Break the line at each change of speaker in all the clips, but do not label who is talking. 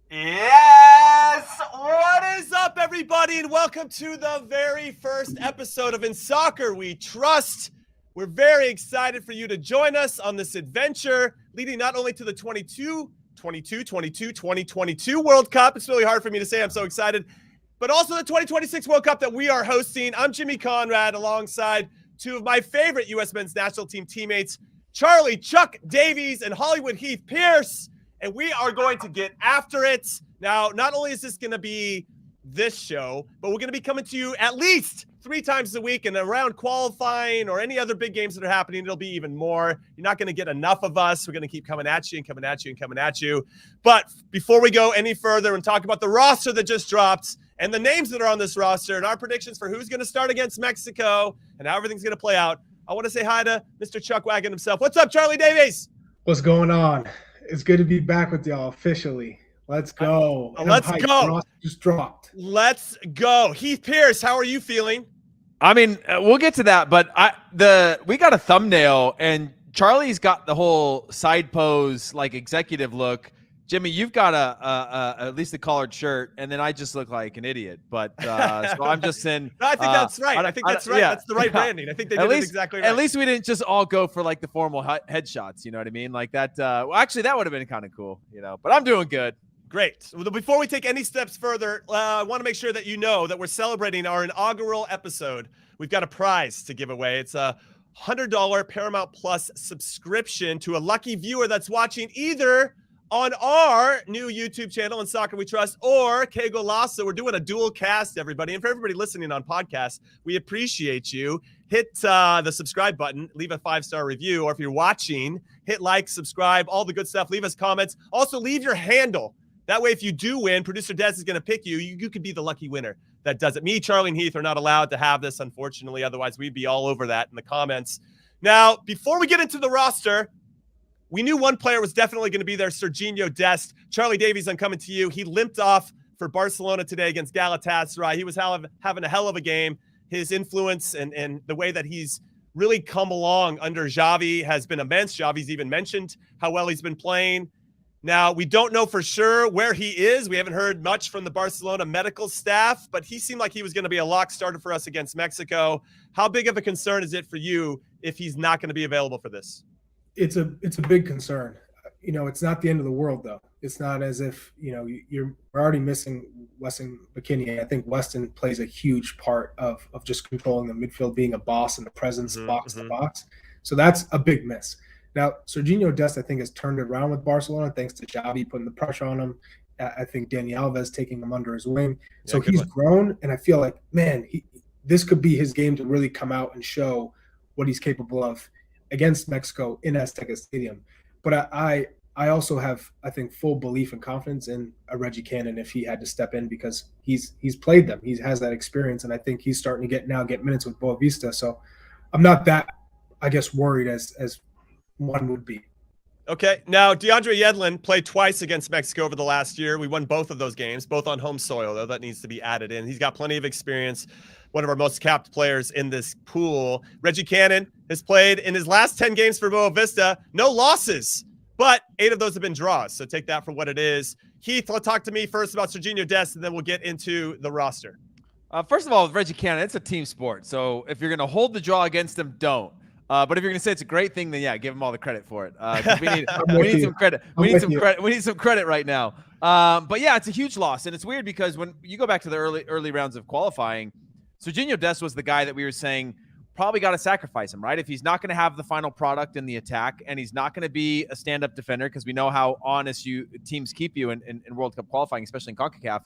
Yes! What is up, everybody, and welcome to the very first episode of In Soccer We Trust. We're very excited for you to join us on this adventure, leading not only to the 2022 World Cup. It's really hard for me to say, I'm so excited, but also the 2026 World Cup that we are hosting. I'm Jimmy Conrad, alongside two of my favorite U.S. men's national team teammates, Charlie Chuck Davies and Hollywood Heath Pearce. And we are going to get after it. Now, not only is this going to be this show, but we're going to be coming to you at least 3 times a week, and around qualifying or any other big games that are happening, it'll be even more. You're not going to get enough of us. We're going to keep coming at you and coming at you and coming at you. But before we go any further and talk about the roster that just dropped and the names that are on this roster and our predictions for who's going to start against Mexico and how everything's going to play out, I want to say hi to Mr. Chuck Wagon himself. What's up, Charlie Davies?
What's going on? It's good to be back with y'all officially. Let's go.
Let's go.
Just dropped.
Let's go. Heath Pearce, how are you feeling?
I mean, we'll get to that, but we got a thumbnail, and Charlie's got the whole side pose, like executive look. Jimmy, you've got at least a collared shirt, and then I just look like an idiot. But so I'm just in.
No, I think that's right. I think that's right. Yeah, that's the right branding. I think they did it exactly right.
At least we didn't just all go for like the formal headshots. You know what I mean? Like that. Well, actually, that would have been kind of cool. You know, but I'm doing good.
Great. Well, before we take any steps further, I want to make sure that you know that we're celebrating our inaugural episode. We've got a prize to give away. It's a $100 Paramount Plus subscription to a lucky viewer that's watching either on our new YouTube channel, In Soccer We Trust, or Que Golazo. We're doing a dual cast, everybody. And for everybody listening on podcasts, we appreciate you. Hit the subscribe button, leave a 5-star review, or if you're watching, hit like, subscribe, all the good stuff. Leave us comments. Also, leave your handle. That way, if you do win, Producer Dest is going to pick you. You could be the lucky winner that does it. Me, Charlie, and Heath are not allowed to have this, unfortunately. Otherwise, we'd be all over that in the comments. Now, before we get into the roster, we knew one player was definitely going to be there, Sergiño Dest. Charlie Davies, I'm coming to you. He limped off for Barcelona today against Galatasaray. He was having a hell of a game. His influence and the way that he's really come along under Xavi has been immense. Xavi's even mentioned how well he's been playing. Now, we don't know for sure where he is. We haven't heard much from the Barcelona medical staff, but he seemed like he was going to be a lock starter for us against Mexico. How big of a concern is it for you if he's not going to be available for this?
It's a big concern. You know, it's not the end of the world, though. It's not as if, you know, we're already missing Weston McKinney. I think Weston plays a huge part of just controlling the midfield, being a boss and a presence box to box. So that's a big miss. Now, Sergiño Dest, I think, has turned it around with Barcelona thanks to Xavi putting the pressure on him. I think Dani Alves taking him under his wing. So he's grown, and I feel like, man, this could be his game to really come out and show what he's capable of against Mexico in Azteca Stadium. But I also have, I think, full belief and confidence in a Reggie Cannon if he had to step in, because he's played them. He has that experience, and I think he's starting to get minutes with Boavista. So I'm not that, I guess, worried as one would be.
Okay. Now, DeAndre Yedlin played twice against Mexico over the last year. We won both of those games, both on home soil, though. That needs to be added in. He's got plenty of experience. One of our most capped players in this pool. Reggie Cannon has played in his last 10 games for Boavista. No losses, but 8 of those have been draws. So take that for what it is. Heath, talk to me first about Sergiño Dest, and then we'll get into the roster.
First of all, with Reggie Cannon, it's a team sport. So if you're going to hold the draw against him, don't. But if you're going to say it's a great thing, then yeah, give him all the credit for it. We need some credit. We need some credit right now. But yeah, it's a huge loss, and it's weird because when you go back to the early rounds of qualifying, Sergiño Dest was the guy that we were saying probably got to sacrifice him, right? If he's not going to have the final product in the attack, and he's not going to be a stand-up defender, because we know how honest teams keep you in World Cup qualifying, especially in Concacaf,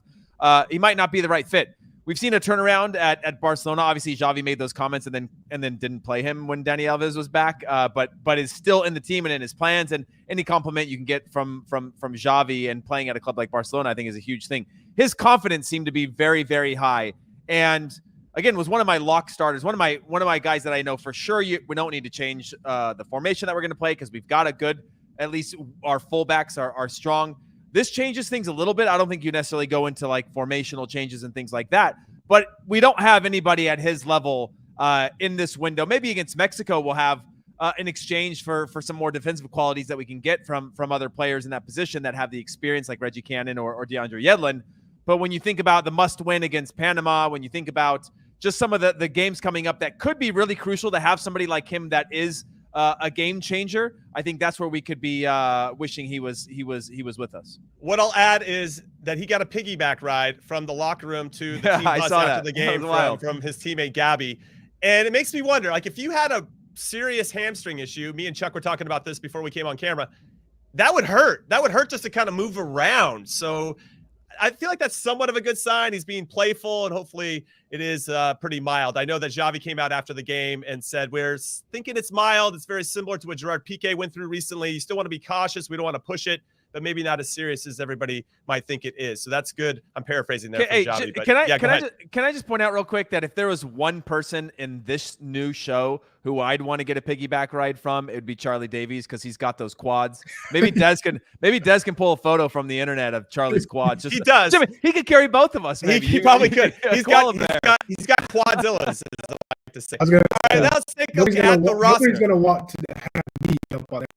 he might not be the right fit. We've seen a turnaround at Barcelona. Obviously, Xavi made those comments and then didn't play him when Dani Alves was back, but is still in the team and in his plans. And any compliment you can get from Xavi and playing at a club like Barcelona, I think, is a huge thing. His confidence seemed to be very, very high, and again was one of my lock starters. One of my guys that I know for sure we don't need to change the formation that we're going to play, because we've got a good, at least our fullbacks are strong. This changes things a little bit. I don't think you necessarily go into like formational changes and things like that, but we don't have anybody at his level in this window. Maybe against Mexico, we'll have in exchange for some more defensive qualities that we can get from other players in that position that have the experience, like Reggie Cannon or DeAndre Yedlin. But when you think about the must-win against Panama, when you think about just some of the games coming up that could be really crucial to have somebody like him that is a game changer, I think that's where we could be wishing he was with us. What
I'll add is that he got a piggyback ride from the locker room to the team bus after the game from his teammate Gabby. And it makes me wonder, like, if you had a serious hamstring issue, me and Chuck were talking about this before we came on camera, that would hurt. That would hurt just to kind of move around. So I feel like that's somewhat of a good sign. He's being playful, and hopefully it is pretty mild. I know that Xavi came out after the game and said, we're thinking it's mild. It's very similar to what Gerard Piqué went through recently. You still want to be cautious. We don't want to push it, but maybe not as serious as everybody might think it is. So that's good. I'm paraphrasing there from Xavi. But
can I just point out real quick that if there was one person in this new show who I'd want to get a piggyback ride from, it would be Charlie Davies, because he's got those quads. Maybe Des can pull a photo from the internet of Charlie's quads.
He does.
Jimmy, he could carry both of us. Maybe
he probably could. He's got quadzillas. As I like to say.
I was gonna
All right, let's take a look at the roster.
Nobody's gonna want to have me jump on it.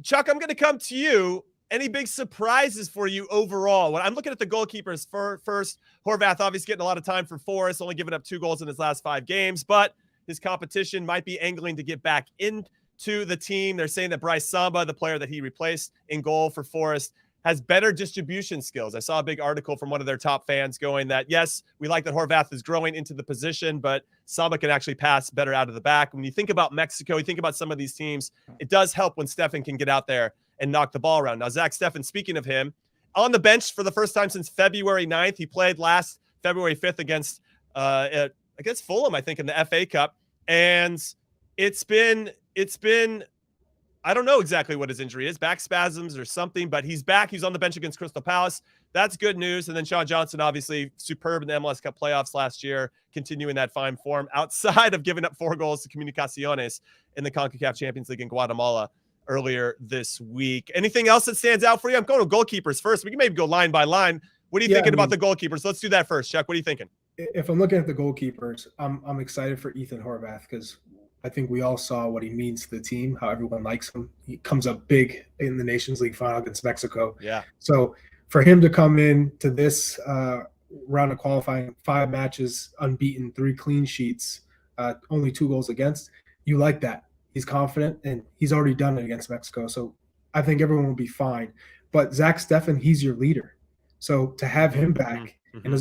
Chuck, I'm going to come to you. Any big surprises for you overall? When I'm looking at the goalkeepers first, Horvath obviously getting a lot of time for Forest, only giving up 2 goals in his last 5 games, but his competition might be angling to get back into the team. They're saying that Bryce Samba, the player that he replaced in goal for Forest, has better distribution skills. I saw a big article from one of their top fans going that, yes, we like that Horvath is growing into the position, but Samba can actually pass better out of the back. When you think about Mexico, you think about some of these teams, it does help when Stefan can get out there and knock the ball around. Now, Zach Steffen, speaking of him, on the bench for the first time since February 9th. He played last February 5th against Fulham, I think, in the FA Cup. And it's been I don't know exactly what his injury is, back spasms or something, but he's back. He's on the bench against Crystal Palace. That's good news. And then Sean Johnson, obviously superb in the MLS Cup playoffs last year, continuing that fine form outside of giving up 4 goals to Comunicaciones in the CONCACAF Champions League in Guatemala earlier this week. Anything else that stands out for you? I'm going to goalkeepers first. We can maybe go line by line. What are you thinking about the goalkeepers? Let's do that first. Chuck, what are you thinking?
If I'm looking at the goalkeepers, I'm excited for Ethan Horvath, because I think we all saw what he means to the team, how everyone likes him. He comes up big in the Nations League final against Mexico.
Yeah.
So for him to come in to this round of qualifying, 5 matches, unbeaten, 3 clean sheets, only 2 goals against, you like that. He's confident, and he's already done it against Mexico. So I think everyone will be fine. But Zach Steffen, he's your leader. So to have him back, and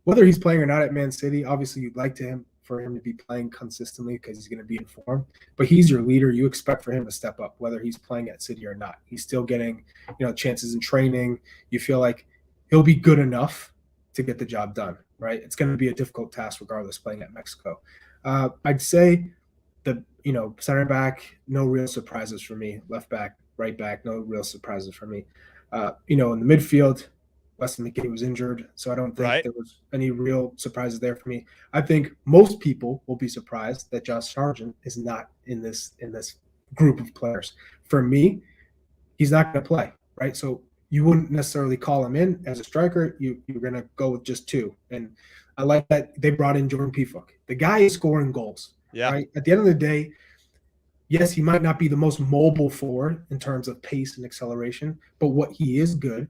whether he's playing or not at Man City, obviously you'd like for him to be playing consistently because he's going to be in form. But he's your leader. You expect for him to step up, whether he's playing at City or not. He's still getting, chances in training. You feel like he'll be good enough to get the job done, right? It's going to be a difficult task regardless playing at Mexico. I'd say the center back, no real surprises for me. Left back, right back, no real surprises for me. In the midfield, Weston McKinney was injured, so I don't think there was any real surprises there for me. I think most people will be surprised that Josh Sargent is not in this group of players. For me, he's not going to play, right? So you wouldn't necessarily call him in as a striker. You're going to go with just 2. And I like that they brought in Jordan Pefok. The guy is scoring goals.
Yeah.
Right? At the end of the day, yes, he might not be the most mobile forward in terms of pace and acceleration, but what he is good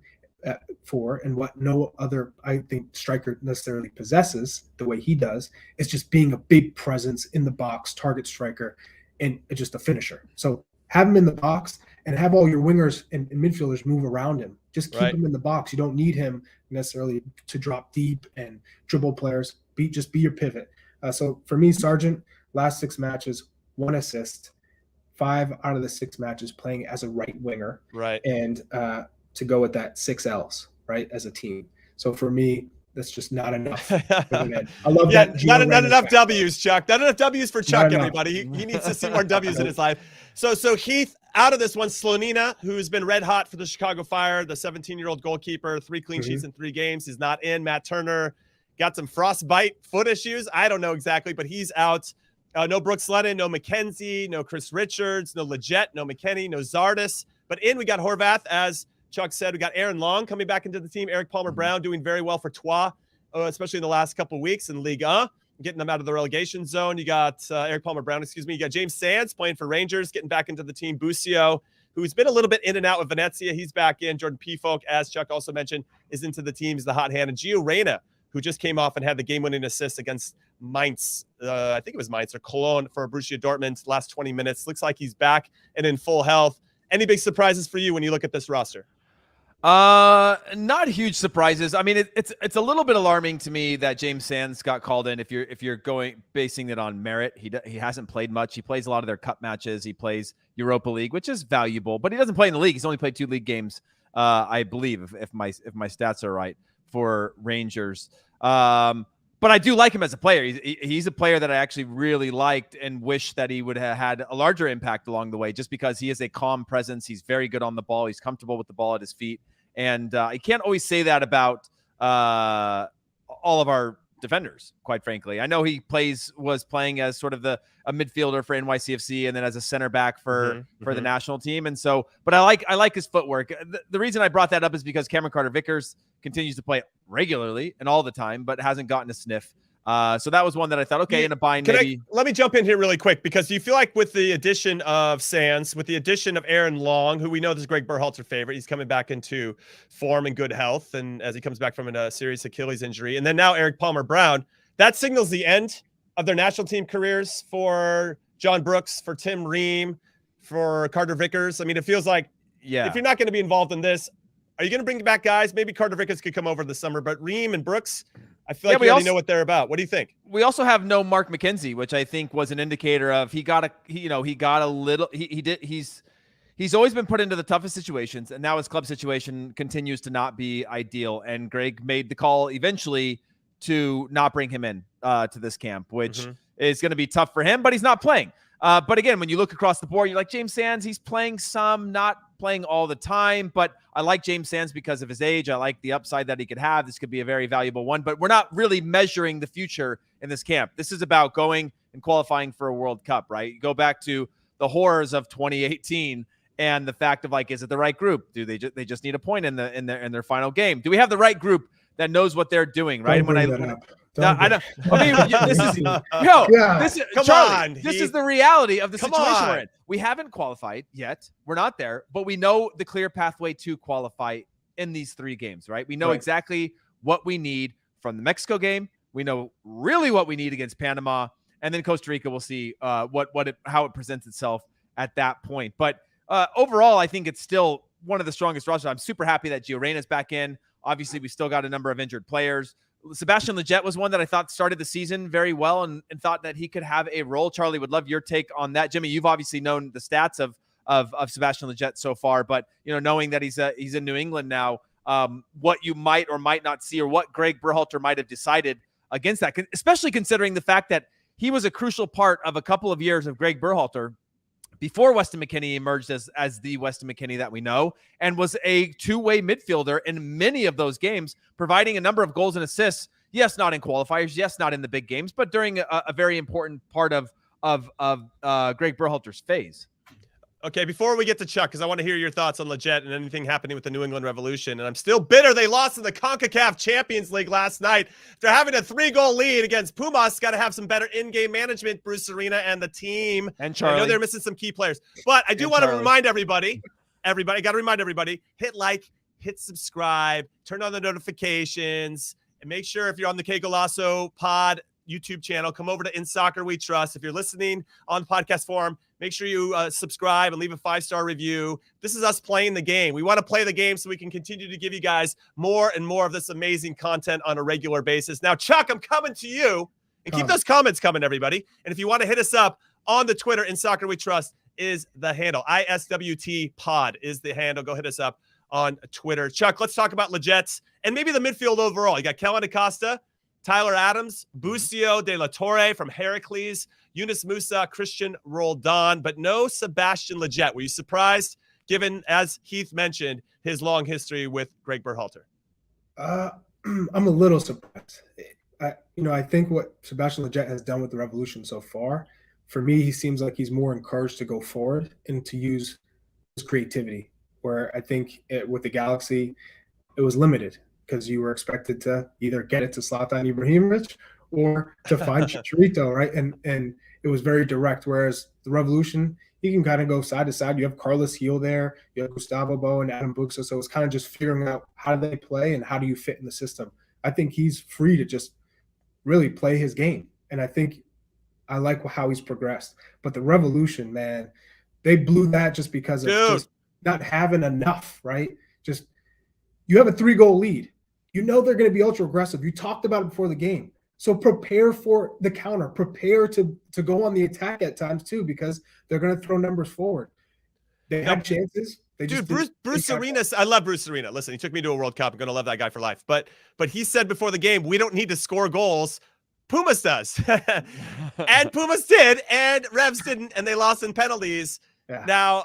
for, and what no other, I think, striker necessarily possesses the way he does, is just being a big presence in the box, target striker, and just a finisher. So have him in the box and have all your wingers and midfielders move around him. Just keep him in the box. You don't need him necessarily to drop deep and dribble players. Just be your pivot. So for me, Sargent, last 6 matches, 1 assist, 5 out of the 6 matches playing as a right winger.
Right.
And to go with that 6 L's, right, as a team. So for me, that's just not enough. I love that.
Not enough W's, Chuck. Not enough W's for Chuck, everybody. He needs to see more W's in his life. So Heath, out of this one, Slonina, who's been red hot for the Chicago Fire, the 17-year-old goalkeeper, 3 clean sheets in 3 games. He's not in. Matt Turner got some frostbite foot issues. I don't know exactly, but he's out. No Brooks Lennon, no McKenzie, no Chris Richards, no Lletget, no McKinney, no Zardes. But in, we got Horvath, as Chuck said. We got Aaron Long coming back into the team. Eric Palmer-Brown doing very well for Troyes, especially in the last couple of weeks in Ligue 1. getting them out of the relegation zone. You got Eric Palmer-Brown, excuse me. You got James Sands playing for Rangers, getting back into the team. Busio, who's been a little bit in and out with Venezia, he's back in. Jordan Pefok, as Chuck also mentioned, is into the team. He's the hot hand. And Gio Reyna, who just came off and had the game-winning assist against Mainz. I think it was Mainz or Cologne for Borussia Dortmund last 20 minutes. Looks like he's back and in full health. Any big surprises for you when you look at this roster?
Not huge surprises. I mean, it's a little bit alarming to me that James Sands got called in. If you're basing it on merit, he hasn't played much. He plays a lot of their cup matches. He plays Europa League, which is valuable, but he doesn't play in the league. He's only played 2 league games, I believe, if my stats are right, for Rangers. But I do like him as a player. He's a player that I actually really liked and wish that he would have had a larger impact along the way, just because he is a calm presence. He's very good on the ball. He's comfortable with the ball at his feet. And I can't always say that about all of our defenders, quite frankly. I know he was playing as sort of a midfielder for NYCFC and then as a center back for the national team. And so, but I like his footwork. The reason I brought that up is because Cameron Carter-Vickers continues to play regularly and all the time, but hasn't gotten a sniff. So that was one that I thought, okay, in a bind, maybe.
Let me jump in here really quick, because you feel like with the addition of Sands, with the addition of Aaron Long, who we know is Gregg Berhalter favorite, he's coming back into form and good health, and as he comes back from a serious Achilles injury, and then now Eric Palmer-Brown, that signals the end of their national team careers for John Brooks, for Tim Ream, for Carter-Vickers. I mean, it feels like, if you're not going to be involved in this, are you going to bring back guys? Maybe Carter-Vickers could come over this summer, but Ream and Brooks, I feel like we already know what they're about. What do you think?
We also have no Mark McKenzie, which I think was an indicator of he's always been put into the toughest situations, and now his club situation continues to not be ideal. And Gregg made the call eventually to not bring him in to this camp, which is going to be tough for him, but he's not playing. But again, when you look across the board, you're like, James Sands, he's playing some, not playing all the time, but I like James Sands because of his age. I like the upside that he could have. This could be a very valuable one, but we're not really measuring the future in this camp. This is about going and qualifying for a World Cup, right? You go back to the horrors of 2018 and the fact of, like, is it the right group? Do they just need a point in their final game? Do we have the right group that knows what they're doing, right? This is the reality of the situation we're in. We haven't qualified yet. We're not there, but we know the clear pathway to qualify in these 3 games, right? We know exactly what we need from the Mexico game. We know really what we need against Panama, and then Costa Rica. We'll see how it presents itself at that point. But overall, I think it's still one of the strongest rosters. I'm super happy that Gio Reyna's back in. Obviously, we still got a number of injured players. Sebastian Lletget was one that I thought started the season very well and thought that he could have a role. Charlie, would love your take on that. Jimmy, you've obviously known the stats of Sebastian Lletget so far, but knowing that he's in New England now, what you might or might not see, or what Gregg Berhalter might have decided against that, especially considering the fact that he was a crucial part of a couple of years of Gregg Berhalter before Weston McKinney emerged as the Weston McKinney that we know, and was a two-way midfielder in many of those games, providing a number of goals and assists. Yes, not in qualifiers. Yes, not in the big games, but during a very important part of Gregg Berhalter's phase.
Okay, before we get to Chuck, because I want to hear your thoughts on Lletget and anything happening with the New England Revolution. And I'm still bitter they lost in the Concacaf Champions League last night. They're having a 3-goal lead against Pumas. Got to have some better in-game management, Bruce Arena and the team.
And Charlie.
I know they're missing some key players. But I do want to remind everybody, got to remind everybody, hit like, hit subscribe, turn on the notifications, and make sure if you're on the Que Golazo Pod YouTube channel, come over to In Soccer We Trust. If you're listening on the podcast forum, make sure you subscribe and leave a 5-star review. This is us playing the game. We want to play the game so we can continue to give you guys more and more of this amazing content on a regular basis. Now, Chuck, I'm coming to you. And keep those comments coming, everybody. And if you want to hit us up on the Twitter, In Soccer We Trust is the handle. ISWT Pod is the handle. Go hit us up on Twitter. Chuck, let's talk about Lletget and maybe the midfield overall. You got Kellen Acosta, Tyler Adams, Busio de la Torre from Heracles, Yunus Musa, Christian Roldan, but no Sebastian Lletget. Were you surprised, given, as Heath mentioned, his long history with Gregg Berhalter?
I'm a little surprised. I think what Sebastian Lletget has done with the Revolution so far, for me, he seems like he's more encouraged to go forward and to use his creativity, where I think with the Galaxy, it was limited, because you were expected to either get it to Zlatan Ibrahimovic or to find Chicharito, right? And it was very direct. Whereas the Revolution, you can kind of go side to side. You have Carlos Gil there, you have Gustavo Bo and Adam Buxa. So it's kind of just figuring out how do they play and how do you fit in the system. I think he's free to just really play his game. And I think I like how he's progressed. But the Revolution, man, they blew that just because of just not having enough, right? Just you have a 3-goal lead. You know they're going to be ultra aggressive. You talked about it before the game. So prepare for the counter. Prepare to go on the attack at times too, because they're going to throw numbers forward. They had chances.
Bruce Arena. I love Bruce Arena. Listen, he took me to a World Cup. I'm going to love that guy for life. But he said before the game, we don't need to score goals. Pumas does. And Pumas did, and Revs didn't, and they lost in penalties.
Yeah.
Now,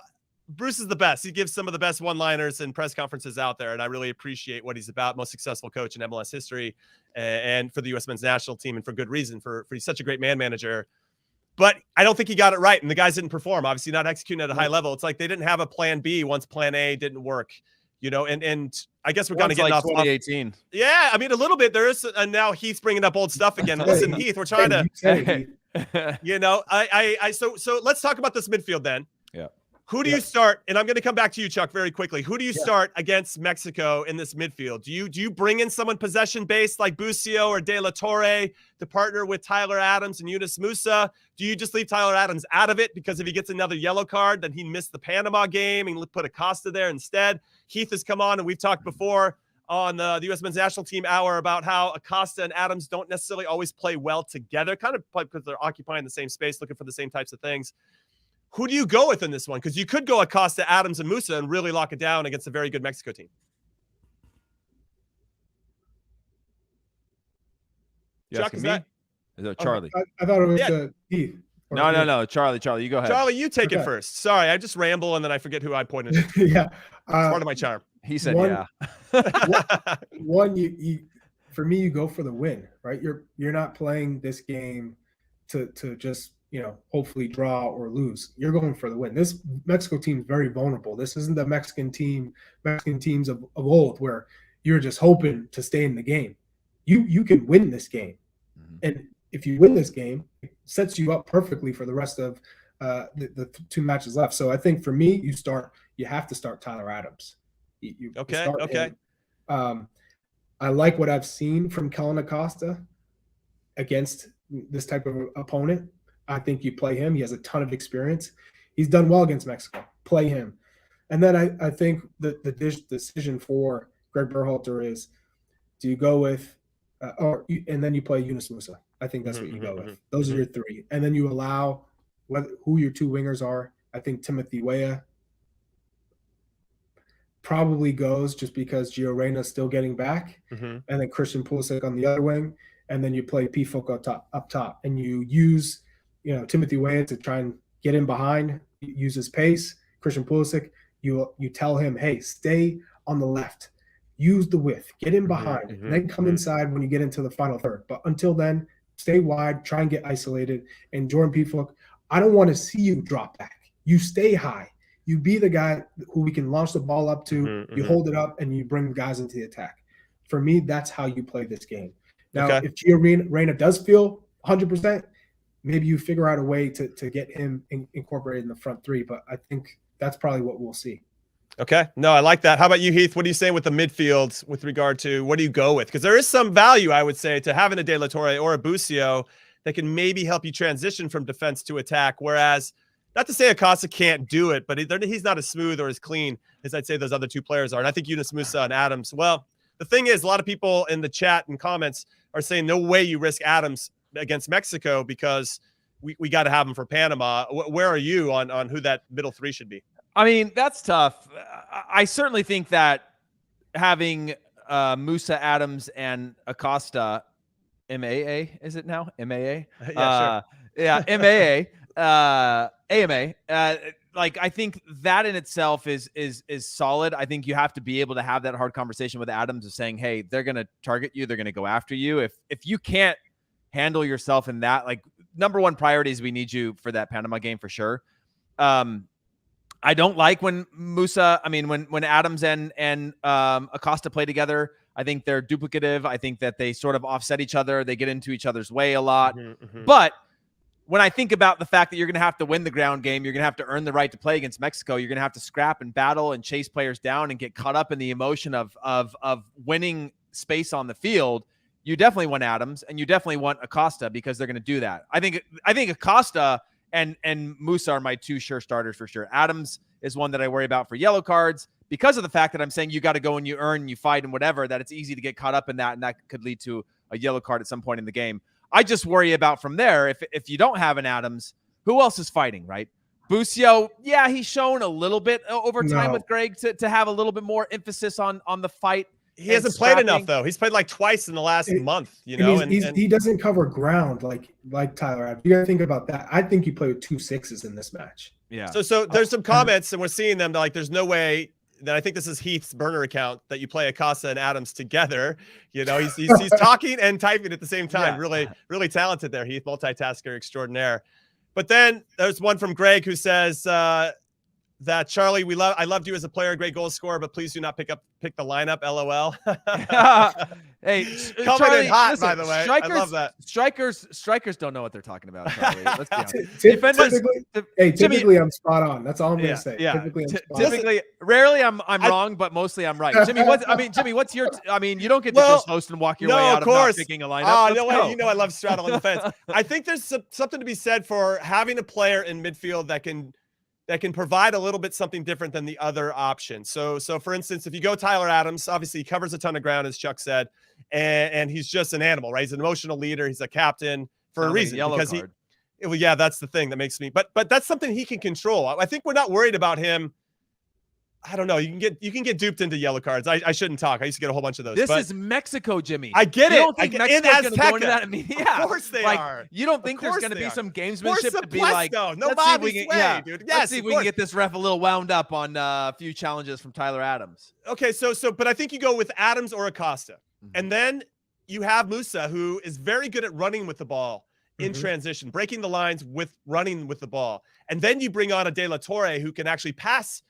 Bruce is the best. He gives some of the best one-liners and press conferences out there, and I really appreciate what he's about. Most successful coach in MLS history, and for the U.S. men's national team, and for good reason. For he's such a great man manager. But I don't think he got it right, and the guys didn't perform. Obviously, not executing at a high level. It's like they didn't have a plan B once plan A didn't work. You know, and I guess we're kind of getting off
2018.
Yeah, I mean, a little bit. There is, and now Heath's bringing up old stuff again. Listen, Heath, we're trying to, you know, so let's talk about this midfield then.
Yeah.
Who do you start? And I'm going to come back to you, Chuck, very quickly. Who do you start against Mexico in this midfield? Do you bring in someone possession-based like Busio or De La Torre to partner with Tyler Adams and Yunus Musa? Do you just leave Tyler Adams out of it because if he gets another yellow card, then he missed the Panama game and put Acosta there instead? Heath has come on, and we've talked before on the U.S. men's national team hour about how Acosta and Adams don't necessarily always play well together, kind of because they're occupying the same space, looking for the same types of things. Who do you go with in this one? Because you could go Acosta, Adams, and Musa and really lock it down against a very good Mexico team.
Chuck, is that Charlie?
I thought it was Heath.
No. Charlie, you go ahead.
Charlie, you take it first. Sorry, I just ramble and then I forget who I pointed to.
Yeah.
It's part of my charm.
He said,
One, you for me, you go for the win, right? You're not playing this game to just, you know, hopefully draw or lose. You're going for the win. This Mexico team is very vulnerable. This isn't the Mexican teams of old where you're just hoping to stay in the game. You can win this game. Mm-hmm. And if you win this game, it sets you up perfectly for the rest of the 2 matches left. So I think for me, you have to start Tyler Adams.
Okay.
I like what I've seen from Kellen Acosta against this type of opponent. I think you play him. He has a ton of experience. He's done well against Mexico. Play him. And then I think the decision for Gregg Berhalter is, do you go with and then you play Yunus Musa. I think that's what you go with. Those are your 3. And then you allow who your 2 wingers are. I think Timothy Weah probably goes just because Gio Reyna is still getting back. And then Christian Pulisic on the other wing. And then you play Pefok up top. And you use, you know, Timothy Weah to try and get in behind, use his pace. Christian Pulisic, you tell him, hey, stay on the left. Use the width. Get in behind. And then come inside when you get into the final third. But until then, stay wide. Try and get isolated. And Jordan Pefok, I don't want to see you drop back. You stay high. You be the guy who we can launch the ball up to. You hold it up, and you bring guys into the attack. For me, that's how you play this game. Now, if Gio Reyna does feel 100%, maybe you figure out a way to get him incorporated in the front 3. But I think that's probably what we'll see.
Okay. No, I like that. How about you, Heath? What are you saying with the midfield with regard to what do you go with? Because there is some value, I would say, to having a De La Torre or a Busio that can maybe help you transition from defense to attack. Whereas, not to say Acosta can't do it, but he's not as smooth or as clean as I'd say those other 2 players are. And I think Yunus Musa and Adams, well, the thing is, a lot of people in the chat and comments are saying no way you risk Adams against Mexico because we got to have him for Panama. Where are you on who that middle 3 should be?
I mean, that's tough. I certainly think that having Musa, Adams, and Acosta, MAA, is it now? MAA?
Yeah, sure.
MAA, AMA. Like, I think that in itself is solid. I think you have to be able to have that hard conversation with Adams of saying, hey, they're going to target you. They're going to go after you. If you can't handle yourself in that, like, number 1 priority is we need you for that Panama game for sure. I don't like when Adams and Acosta play together. I think they're duplicative. I think that they sort of offset each other. They get into each other's way a lot. But when I think about the fact that you're going to have to win the ground game, you're going to have to earn the right to play against Mexico. You're going to have to scrap and battle and chase players down and get caught up in the emotion of winning space on the field. You definitely want Adams and you definitely want Acosta because they're going to do that. I think Acosta and Musa are my two sure starters for sure. Adams is one that I worry about for yellow cards because of the fact that I'm saying you got to go and you earn and you fight and whatever, that it's easy to get caught up in that and that could lead to a yellow card at some point in the game. I just worry about from there, if you don't have an Adams, who else is fighting, right? Busio, yeah, he's shown a little bit over time with Gregg to have a little bit more emphasis on the fight.
He hasn't played enough, though. He's played like twice in the last month, you know.
And he doesn't cover ground like Tyler Adams. You got to think about that. I think he played with 2 6s in this match.
Yeah.
So there's some comments, and we're seeing them. Like, there's no way that I think this is Heath's burner account that you play Acosta and Adams together. You know, he's talking and typing at the same time. Yeah. Really talented there, Heath, multitasker extraordinaire. But then there's one from Greg who says that Charlie, I loved you as a player, great goal scorer, but please do not pick the lineup. LOL.
Hey,
coming
Charlie,
in hot,
listen,
by the way. I love that.
Strikers don't know what they're talking about, Charlie. Let's be honest.
Typically, I'm spot on. That's all I'm gonna say.
Yeah.
Typically,
rarely I'm wrong, but mostly I'm right. Jimmy, what's your? you don't get to just host and walk your way out of not picking a lineup.
No way. You know I love straddling the fence. I think there's something to be said for having a player in midfield that can provide a little bit something different than the other option. So for instance, if you go Tyler Adams, obviously he covers a ton of ground, as Chuck said, and he's just an animal, right? He's an emotional leader. He's a captain for a reason. Because that's the thing that makes me. But that's something he can control. I think we're not worried about him. I don't know. You can get duped into yellow cards. I shouldn't talk. I used to get a whole bunch of those.
This is Mexico, Jimmy.
I get it.
You don't think Mexico's going to go into that? I mean, yeah.
Of course they are.
You don't think there's going to be some gamesmanship to be like,
no Bobby's way, dude. Yes,
let's see if we can get this ref a little wound up on a few challenges from Tyler Adams.
Okay, but I think you go with Adams or Acosta. And then you have Musa, who is very good at running with the ball in transition, breaking the lines with running with the ball. And then you bring on a De La Torre who can actually pass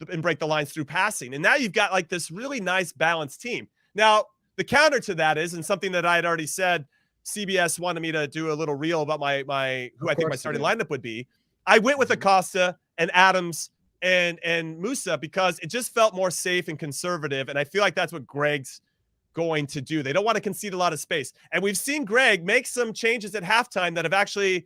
and break the lines through passing. And now you've got like this really nice balanced team. Now, the counter to that is, and something that I had already said, CBS wanted me to do a little reel about who I think my starting lineup would be. I went with Acosta and Adams and Musa because it just felt more safe and conservative. And I feel like that's what Gregg's going to do. They don't want to concede a lot of space. And we've seen Gregg make some changes at halftime that have actually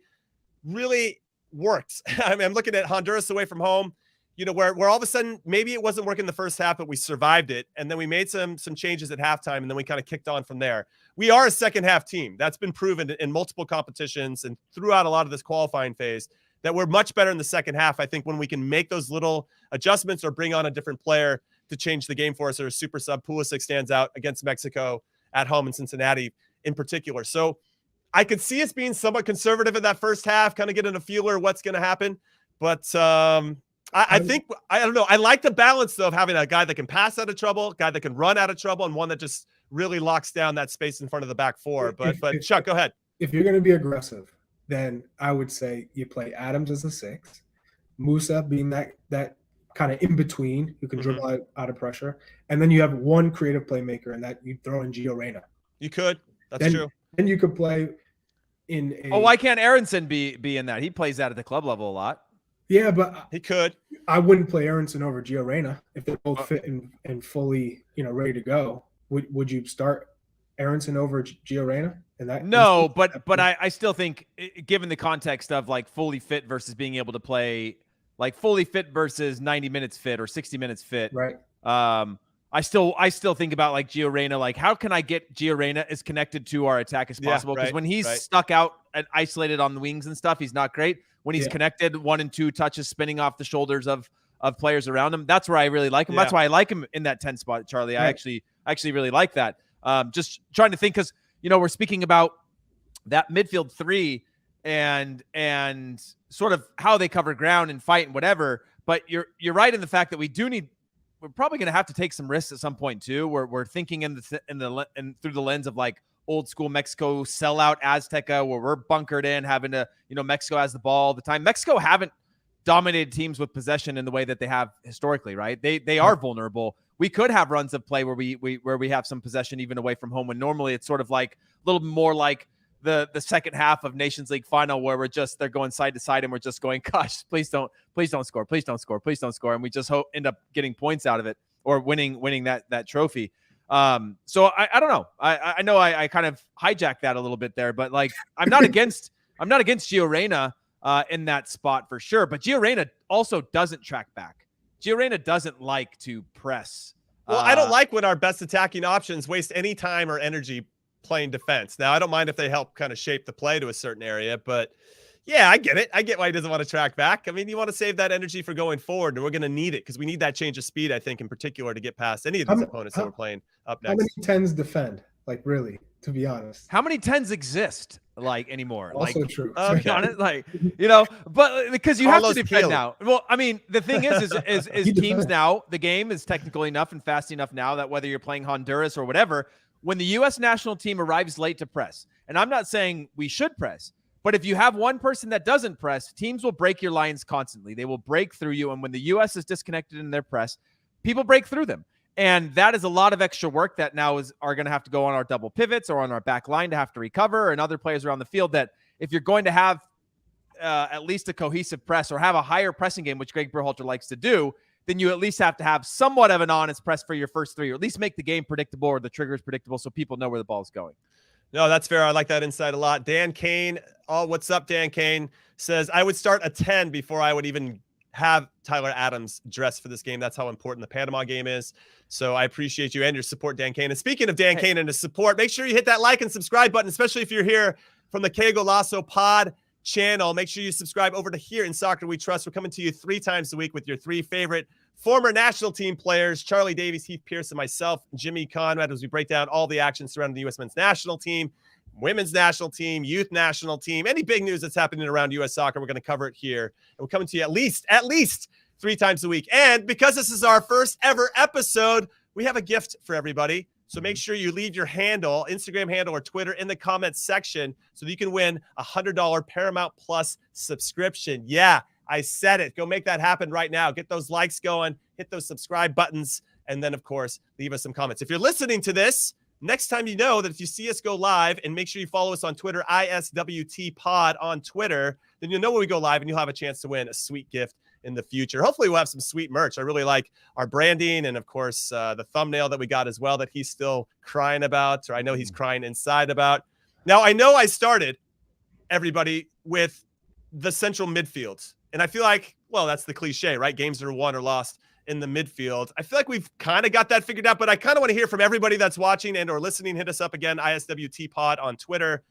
really worked. I mean, I'm looking at Honduras away from home, you know, where all of a sudden, maybe it wasn't working the first half, but we survived it. And then we made some changes at halftime, and then we kind of kicked on from there. We are a second half team. That's been proven in multiple competitions and throughout a lot of this qualifying phase, that we're much better in the second half. I think when we can make those little adjustments or bring on a different player to change the game for us, or a super sub. Pulisic stands out against Mexico at home in Cincinnati in particular. So I could see us being somewhat conservative in that first half, kind of getting a feeler of what's going to happen. But I think, I don't know. I like the balance, though, of having a guy that can pass out of trouble, a guy that can run out of trouble, and one that just really locks down that space in front of the back four. But Chuck, go ahead.
If you're going to be aggressive, then I would say you play Adams as a 6, Musa being that kind of in between who can dribble out of pressure, and then you have one creative playmaker, and that you throw in Gio Reyna.
You could. That's true.
Then you could play in.
Why can't Aronson be in that? He plays that at the club level a lot.
Yeah, but
he could.
I wouldn't play Aronson over Gio Reyna if they're both fit and fully, ready to go. Would you start Aronson over Gio Reyna?
No, but I still think, given the context of like fully fit versus being able to play, like fully fit versus 90 minutes fit or 60 minutes fit.
Right.
I still think about like Gio Reyna, like how can I get Gio Reyna as connected to our attack as possible? Because when he's stuck out and isolated on the wings and stuff, he's not great. When he's connected, 1 and 2 touches spinning off the shoulders of players around him, that's where I really like him. That's why I like him in that 10 spot, Charlie. Right. I actually really like that. Just trying to think, because we're speaking about that midfield 3 and sort of how they cover ground and fight and whatever. But you're right in the fact that we're probably going to have to take some risks at some point too. We're thinking in through the lens of like old school Mexico sellout Azteca, where we're bunkered in, having to, Mexico has the ball all the time. Mexico haven't dominated teams with possession in the way that they have historically, right? They are vulnerable. We could have runs of play where we have some possession even away from home, when normally it's sort of like a little more like the second half of Nations League final, where they're going side to side and we're just going, gosh, please don't score, please don't score, and we just end up getting points out of it or winning that trophy. So I don't know. I know I kind of hijacked that a little bit there, but like I'm not against Gio Reyna in that spot for sure. But Gio Reyna also doesn't track back. Gio Reyna doesn't like to press.
Well, I don't like when our best attacking options waste any time or energy playing defense. Now, I don't mind if they help kind of shape the play to a certain area, but yeah, I get it. I get why he doesn't want to track back. I mean, you want to save that energy for going forward, and we're going to need it because we need that change of speed, I think, in particular, to get past any of these opponents that we're playing up next.
How many 10s defend? Like, really, to be honest.
How many 10s exist, like, anymore?
Also
like,
true.
Okay. Honest, like, but because you have to defend now. Well, I mean, the thing is teams now, the game is technical enough and fast enough now that whether you're playing Honduras or whatever, when the U.S. national team arrives late to press, and I'm not saying we should press, but if you have one person that doesn't press, teams will break your lines constantly. They will break through you. And when the U.S. is disconnected in their press, people break through them. And that is a lot of extra work that now are going to have to go on our double pivots or on our back line to have to recover, and other players around the field, that if you're going to have at least a cohesive press or have a higher pressing game, which Gregg Berhalter likes to do, then you at least have to have somewhat of an honest press for your first three, or at least make the game predictable or the triggers predictable so people know where the ball is going.
No, that's fair. I like that insight a lot. Dan Kane, what's up, Dan Kane, says, I would start a 10 before I would even have Tyler Adams dressed for this game. That's how important the Panama game is. So I appreciate you and your support, Dan Kane. And speaking of Dan Kane and his support, make sure you hit that like and subscribe button, especially if you're here from the Que Golazo Pod channel. Make sure you subscribe over to Here in Soccer We Trust. We're coming to you 3 times a week with your 3 favorite former national team players, Charlie Davies, Heath, Pearce, and myself, Jimmy Conrad, as we break down all the action surrounding the U.S. men's national team, women's national team, youth national team, any big news that's happening around U.S. soccer, we're going to cover it here. And we're coming to you at least 3 times a week. And because this is our first ever episode, we have a gift for everybody. So make sure you leave your handle, Instagram handle or Twitter, in the comments section so that you can win a $100 Paramount Plus subscription. Yeah, I said it. Go make that happen right now. Get those likes going, hit those subscribe buttons, and then, of course, leave us some comments. If you're listening to this, next time you know that if you see us go live, and make sure you follow us on Twitter, ISWT Pod on Twitter, then you'll know when we go live and you'll have a chance to win a sweet gift in the future. Hopefully we'll have some sweet merch. I really like our branding and, of course, the thumbnail that we got as well that he's still crying about, or I know he's crying inside about. Now, I know I started, everybody, with the central midfield. And I feel like, well, that's the cliche, right? Games that are won or lost in the midfield. I feel like we've kind of got that figured out, but I kind of want to hear from everybody that's watching and or listening. Hit us up again, ISWT Pod on Twitter.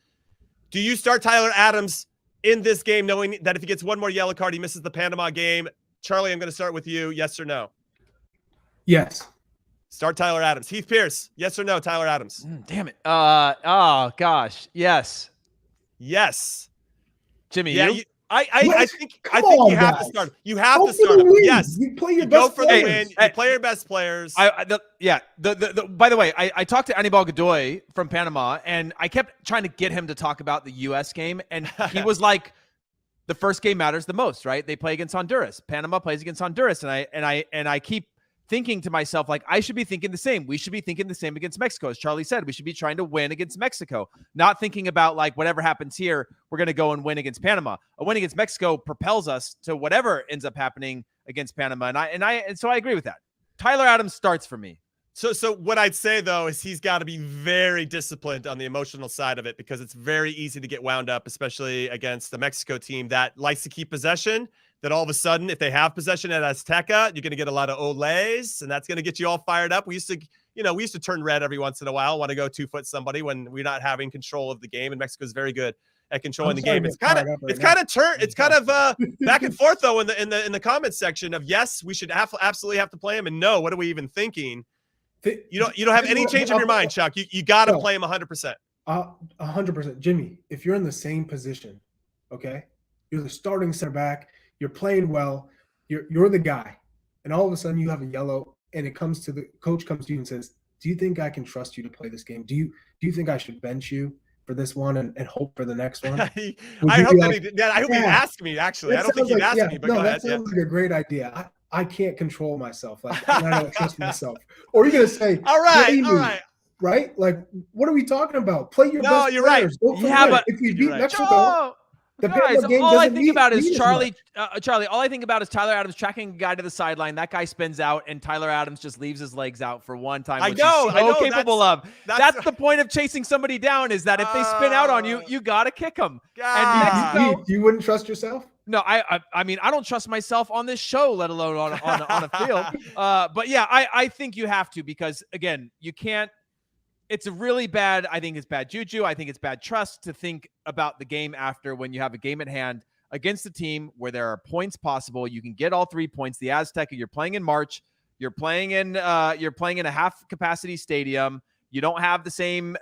Do you start Tyler Adams in this game, knowing that if he gets one more yellow card, he misses the Panama game? Charlie, I'm going to start with you. Yes or no?
Yes.
Start Tyler Adams. Heath Pearce, yes or no, Tyler Adams?
Damn it. Oh, gosh. Yes.
Yes.
Jimmy,
yeah,
you?
I think you have to start him. You have to start him. Yes.
You play your
you
best
go for
players.
the win. You play your best players.
By the way, I talked to Anibal Godoy from Panama, and I kept trying to get him to talk about the U.S. game, and he was like, the first game matters the most, right? They play against Honduras. Panama plays against Honduras, and I keep thinking to myself, like, I should be thinking the same. We should be thinking the same against Mexico. As Charlie said, we should be trying to win against Mexico, not thinking about, like, whatever happens here, we're going to go and win against Panama. A win against Mexico propels us to whatever ends up happening against Panama. And so I agree with that. Tyler Adams starts for me.
So what I'd say, though, is he's got to be very disciplined on the emotional side of it, because it's very easy to get wound up, especially against the Mexico team that likes to keep possession. That all of a sudden, if they have possession at Azteca, you're going to get a lot of oles, and that's going to get you all fired up. We used to turn red every once in a while, want to go 2-foot somebody when we're not having control of the game, and Mexico's very good at controlling the game. It's kind of back and forth though in the comments section of yes, we should absolutely have to play him, and no, what are we even thinking? You don't have any change of your mind, Chuck. You got to play him 100%.
100%, Jimmy. If you're in the same position, okay, you're the starting center back. You're playing well. You're the guy, and all of a sudden you have a yellow, and the coach comes to you and says, "Do you think I can trust you to play this game? Do you think I should bench you?" for this one and hope for the next one?
I hope he'd ask me, actually. I don't think he'd ask me, but
no,
go ahead.
That sounds like a great idea. I can't control myself. Like, I don't trust myself. Or are you going to say,
all right.
Right? Like, what are we talking about? Play your best
you're
players.
Right.
Yeah, but if we beat Mexico,
guys, all I think about is Charlie. All I think about is Tyler Adams tracking a guy to the sideline. That guy spins out, and Tyler Adams just leaves his legs out for one time. Which I know. Capable of. That's the point of chasing somebody down. Is that if they spin out on you, you gotta kick them. And Mexico,
you wouldn't trust yourself?
No, I mean, I don't trust myself on this show, let alone on a field. But yeah, I think you have to, because again, you can't. It's a really bad. I think it's bad juju. I think it's bad trust to think about the game after, when you have a game at hand against a team where there are points possible. You can get all 3 points. The Azteca, you're playing in March. You're playing in a half capacity stadium. You don't have the same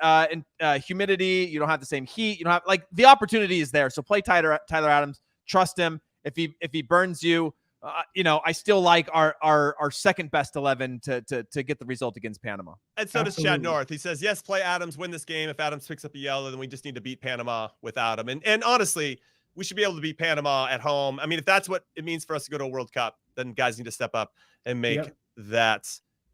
humidity. You don't have the same heat. You don't have, like, the opportunity is there. So play Tyler Adams. Trust him. If he burns you, I still like our second best 11 to get the result against Panama.
And so does Chad North. He says, yes, play Adams, win this game. If Adams picks up a yellow, then we just need to beat Panama without him. And honestly, we should be able to beat Panama at home. I mean, if that's what it means for us to go to a World Cup, then guys need to step up and make that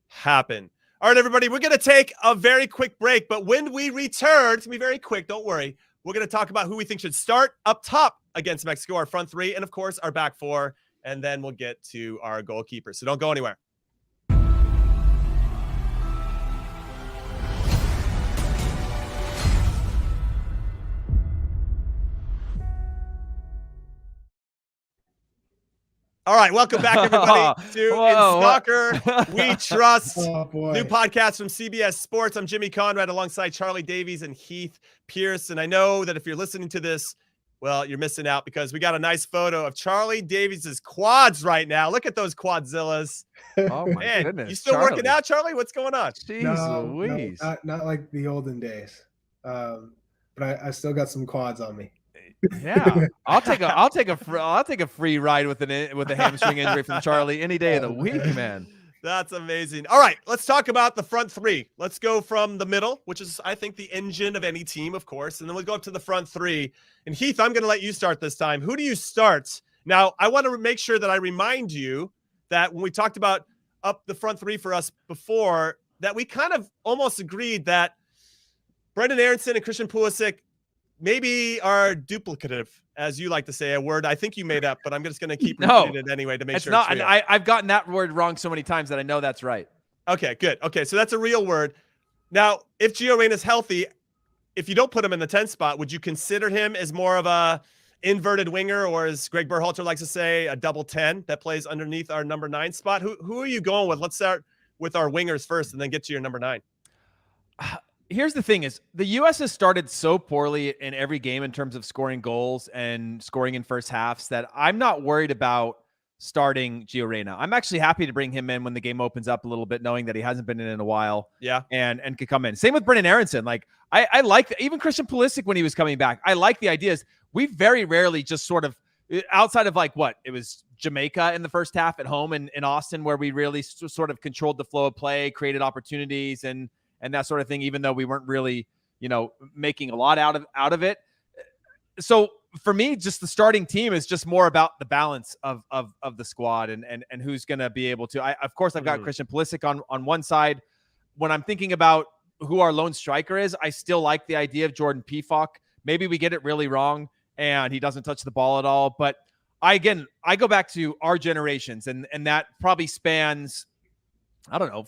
happen. All right, everybody, we're going to take a very quick break. But when we return, it's going to be very quick. Don't worry. We're going to talk about who we think should start up top against Mexico, our front three, and, of course, our back four. And then we'll get to our goalkeeper. So don't go anywhere. All right, welcome back, everybody, to In Soccer We Trust. New podcast from CBS Sports. I'm Jimmy Conrad alongside Charlie Davies and Heath Pearce. And I know that if you're listening to this, well, you're missing out, because we got a nice photo of Charlie Davies' quads right now. Look at those quadzillas.
Oh, my goodness.
You still working out, Charlie? What's going on?
Jeez Louise.
No, not like the olden days. But I still got some quads on me.
Yeah, I'll take a free ride with a hamstring injury from Charlie any day of the week, man.
That's amazing. All right, let's talk about the front three. Let's go from the middle, which is, I think, the engine of any team, of course, and then we'll go up to the front three. And Heath, I'm going to let you start this time. Who do you start? Now, I want to make sure that I remind you that when we talked about up the front three for us before, that we kind of almost agreed that Brenden Aaronson and Christian Pulisic maybe are duplicative, as you like to say, a word I think you made up, but I'm just going to keep repeating it anyway to make sure it's real.
I've gotten that word wrong so many times that I know that's right.
Okay, good. Okay, so that's a real word. Now, if Gio Reyna is healthy, if you don't put him in the 10 spot, would you consider him as more of a inverted winger, or, as Gregg Berhalter likes to say, a double 10 that plays underneath our number 9 spot? Who are you going with? Let's start with our wingers first and then get to your number 9.
Here's the thing: is the U.S. has started so poorly in every game in terms of scoring goals and scoring in first halves that I'm not worried about starting Gio Reyna. I'm actually happy to bring him in when the game opens up a little bit, knowing that he hasn't been in a while.
Yeah,
and could come in. Same with Brenden Aaronson. Like I like even Christian Pulisic when he was coming back. I like the ideas. We very rarely just sort of, outside of like what it was Jamaica in the first half at home in Austin, where we really sort of controlled the flow of play, created opportunities, and that sort of thing, even though we weren't really, making a lot out of it. So for me, just the starting team is just more about the balance of the squad and who's going to be able to. Of course, I've got Christian Pulisic on one side. When I'm thinking about who our lone striker is, I still like the idea of Jordan Pefok. Maybe we get it really wrong and he doesn't touch the ball at all. But I go back to our generations, and that probably spans, I don't know,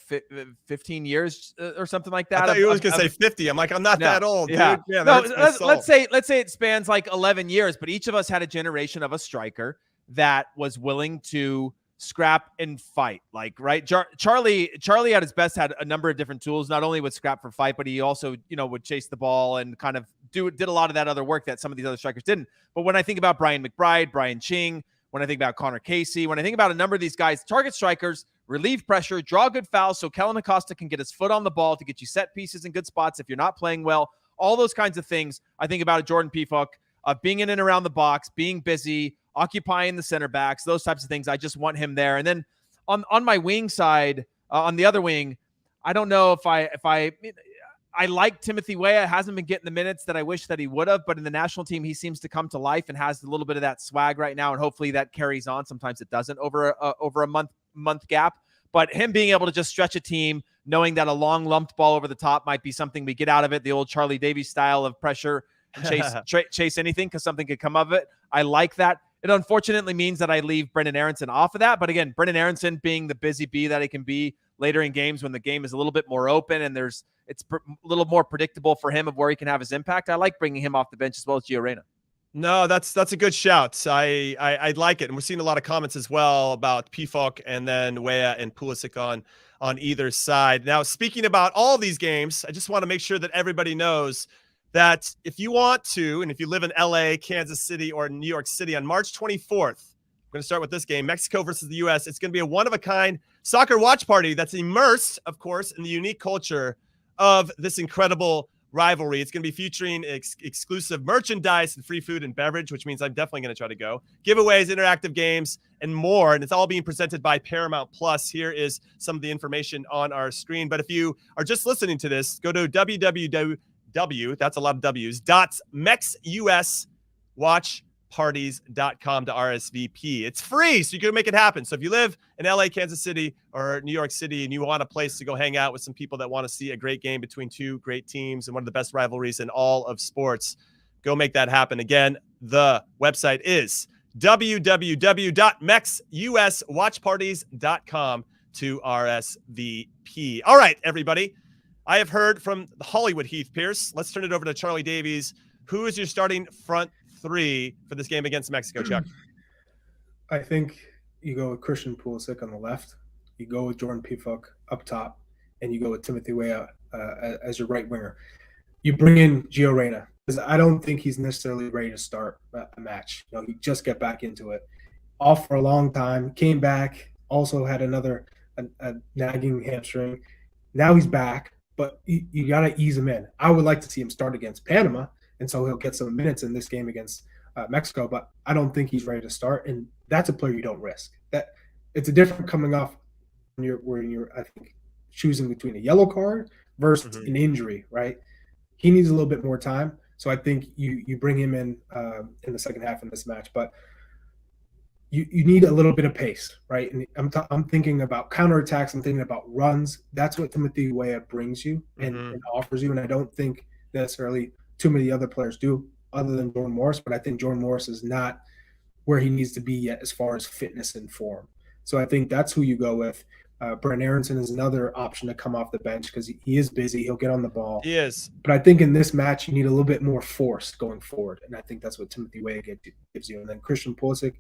15 years or something like that.
I thought you were going to say 50. I'm like, I'm not that old, dude.
Yeah.
No,
let's say it spans like 11 years, but each of us had a generation of a striker that was willing to scrap and fight. Like, right? Charlie at his best had a number of different tools. Not only would scrap for fight, but he also, would chase the ball and kind of did a lot of that other work that some of these other strikers didn't. But when I think about Brian McBride, Brian Ching, when I think about Connor Casey, when I think about a number of these guys, target strikers, relieve pressure, draw good fouls so Kellen Acosta can get his foot on the ball to get you set pieces in good spots if you're not playing well. All those kinds of things. I think about a Jordan Pefok, being in and around the box, being busy, occupying the center backs, those types of things. I just want him there. And then on my wing side, on the other wing, I don't know if I like Timothy Weah. Hasn't been getting the minutes that I wish that he would have, but in the national team, he seems to come to life and has a little bit of that swag right now, and hopefully that carries on. Sometimes it doesn't over a month gap, but him being able to just stretch a team, knowing that a long lumped ball over the top might be something we get out of it, the old Charlie Davies style of pressure and chase anything because something could come of it. I like that. It unfortunately means that I leave Brendan Aronson off of that, but again, Brendan Aronson being the busy bee that he can be later in games when the game is a little bit more open and it's a little more predictable for him of where he can have his impact. I like bringing him off the bench as well as Gio Reyna.
No, that's a good shout. I like it, and we're seeing a lot of comments as well about Pefok and then Weah and Pulisic on either side. Now, speaking about all these games, I just want to make sure that everybody knows that if you want to, and if you live in LA, Kansas City, or New York City on March 24th, we're going to start with this game, Mexico versus the U.S. It's going to be a one-of-a-kind soccer watch party that's immersed, of course, in the unique culture of this incredible rivalry. It's going to be featuring exclusive merchandise and free food and beverage, which means I'm definitely going to try to go. Giveaways, interactive games, and more. And it's all being presented by Paramount Plus. Here is some of the information on our screen. But if you are just listening to this, go to that's a lot of W's, MEXUSWatchParties.com to RSVP. It's free, so you can make it happen. So if you live in LA, Kansas City, or New York City, and you want a place to go hang out with some people that want to see a great game between two great teams and one of the best rivalries in all of sports, go make that happen. Again, the website is www.MEXUSWatchParties.com to RSVP. All right, everybody. I have heard from the Hollywood Heath, Pearce. Let's turn it over to Charlie Davies. Who is your starting front three for this game against Mexico, Chuck?
I think you go with Christian Pulisic on the left, you go with Jordan Pefok up top, and you go with Timothy Weah as your right winger. You bring in Gio Reyna, because I don't think he's necessarily ready to start a match. He just got back into it. Off for a long time, came back, also had a nagging hamstring. Now he's back, but you got to ease him in. I would like to see him start against Panama, and so he'll get some minutes in this game against Mexico, but I don't think he's ready to start, and that's a player you don't risk. That it's a different coming off when you're I think choosing between a yellow card versus an injury, right? He needs a little bit more time, so I think you bring him in the second half in this match, but you need a little bit of pace, right? And I'm thinking about counterattacks. I'm thinking about runs. That's what Timothy Weah brings you and offers you, and I don't think necessarily too many other players do other than Jordan Morris, but I think Jordan Morris is not where he needs to be yet as far as fitness and form. So I think that's who you go with. Brendan Aronson is another option to come off the bench because he is busy. He'll get on the ball.
He is.
But I think in this match, you need a little bit more force going forward, and I think that's what Timothy Weah gives you. And then Christian Pulisic,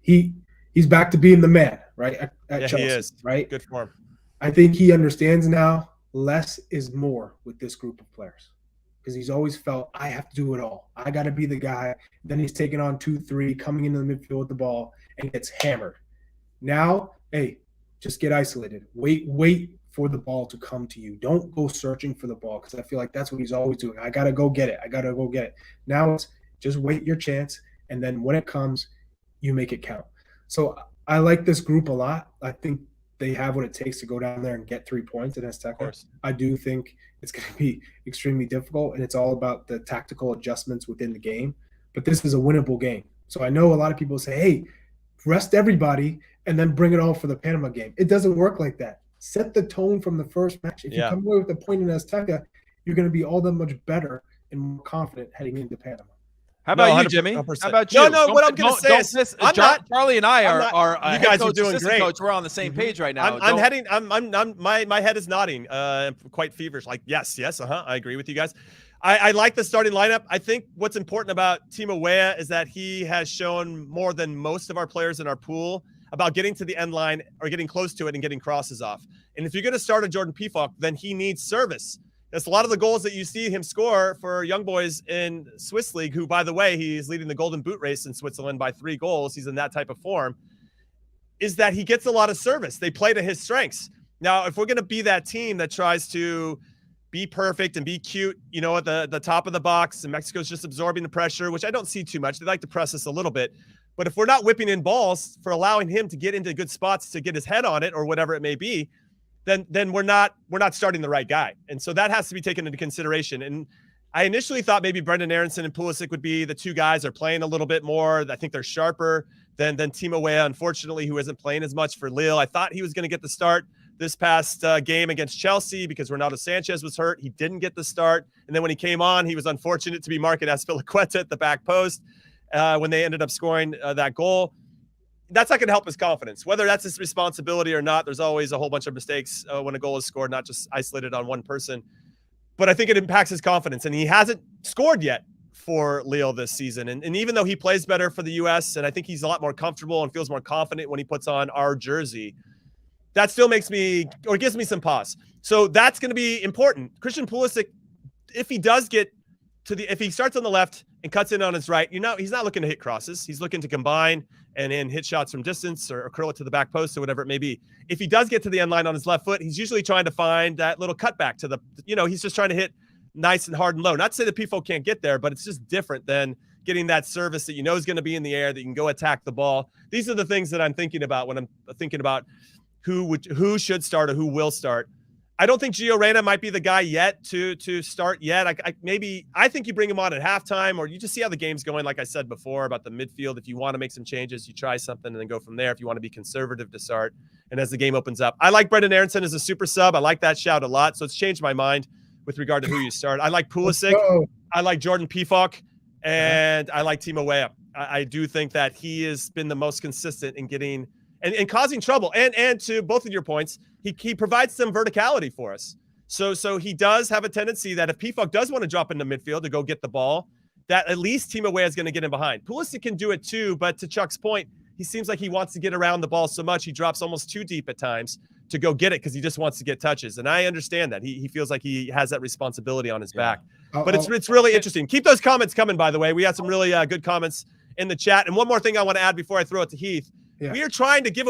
he's back to being the man, right? At Chelsea,
he is.
Right?
Good form.
I think he understands now less is more with this group of players. Because he's always felt, I have to do it all. I got to be the guy. Then he's taking on 2-3, coming into the midfield with the ball, and gets hammered. Now, hey, just get isolated. Wait for the ball to come to you. Don't go searching for the ball, because I feel like that's what he's always doing. I got to go get it. Now it's just wait your chance, and then when it comes, you make it count. So I like this group a lot. I think they have what it takes to go down there and get 3 points in Azteca. I do think it's going to be extremely difficult, and it's all about the tactical adjustments within the game. But this is a winnable game. So I know a lot of people say, hey, rest everybody and then bring it all for the Panama game. It doesn't work like that. Set the tone from the first match. If you come away with a point in Azteca, you're going to be all that much better and more confident heading into Panama.
How about you, Jimmy?
100%.
How about you?
No, what I'm going to say is
Charlie and I are
you guys are doing great.
Coach. We're on the same page right now.
My head is nodding, quite feverish. Like, yes, I agree with you guys. I like the starting lineup. I think what's important about Timo Weah is that he has shown more than most of our players in our pool about getting to the end line or getting close to it and getting crosses off. And if you're going to start a Jordan Pefok, then he needs service. That's a lot of the goals that you see him score for young boys in Swiss League, who, by the way, he's leading the Golden Boot race in Switzerland by 3 goals. He's in that type of form, is that he gets a lot of service. They play to his strengths. Now, if we're going to be that team that tries to be perfect and be cute, at the top of the box, and Mexico's just absorbing the pressure, which I don't see too much. They like to press us a little bit. But if we're not whipping in balls for allowing him to get into good spots to get his head on it or whatever it may be, then we're not starting the right guy. And so that has to be taken into consideration. And I initially thought maybe Brendan Aronson and Pulisic would be the two guys that are playing a little bit more. I think they're sharper than Timo Weah, unfortunately, who isn't playing as much for Lille. I thought he was going to get the start this past game against Chelsea because Ronaldo Sanchez was hurt. He didn't get the start. And then when he came on, he was unfortunate to be marked as Azpilicueta at the back post when they ended up scoring that goal. That's not going to help his confidence. Whether that's his responsibility or not, there's always a whole bunch of mistakes when a goal is scored, not just isolated on one person. But I think it impacts his confidence, and he hasn't scored yet for Lille this season. And even though he plays better for the U.S., and I think he's a lot more comfortable and feels more confident when he puts on our jersey, that still makes me, or gives me some pause. So that's going to be important. Christian Pulisic, if he does get if he starts on the left and cuts in on his right, he's not looking to hit crosses. He's looking to combine and hit shots from distance or curl it to the back post or whatever it may be. If he does get to the end line on his left foot, he's usually trying to find that little cutback to he's just trying to hit nice and hard and low. Not to say that Pefok can't get there, but it's just different than getting that service that is going to be in the air, that you can go attack the ball. These are the things that I'm thinking about when I'm thinking about who should start or who will start. I don't think Gio Reyna might be the guy yet to start yet. I think you bring him on at halftime, or you just see how the game's going. Like I said before about the midfield, if you want to make some changes, you try something and then go from there. If you want to be conservative to start, and as the game opens up, I like Brendan Aronson as a super sub. I like that shout a lot. So it's changed my mind with regard to who you start. I like Pulisic. I like Jordan Pefok, and I like Timo Weah. I do think that he has been the most consistent in getting and causing trouble. And to both of your points, he provides some verticality for us. So he does have a tendency that if Pefok does want to drop into midfield to go get the ball, that at least Timo Weah is going to get in behind. Pulisic can do it too, but to Chuck's point, he seems like he wants to get around the ball so much he drops almost too deep at times to go get it because he just wants to get touches. And I understand that. He feels like he has that responsibility on his back. But it's really interesting. Keep those comments coming, by the way. We had some really good comments in the chat. And one more thing I want to add before I throw it to Heath. Yeah. We are trying to give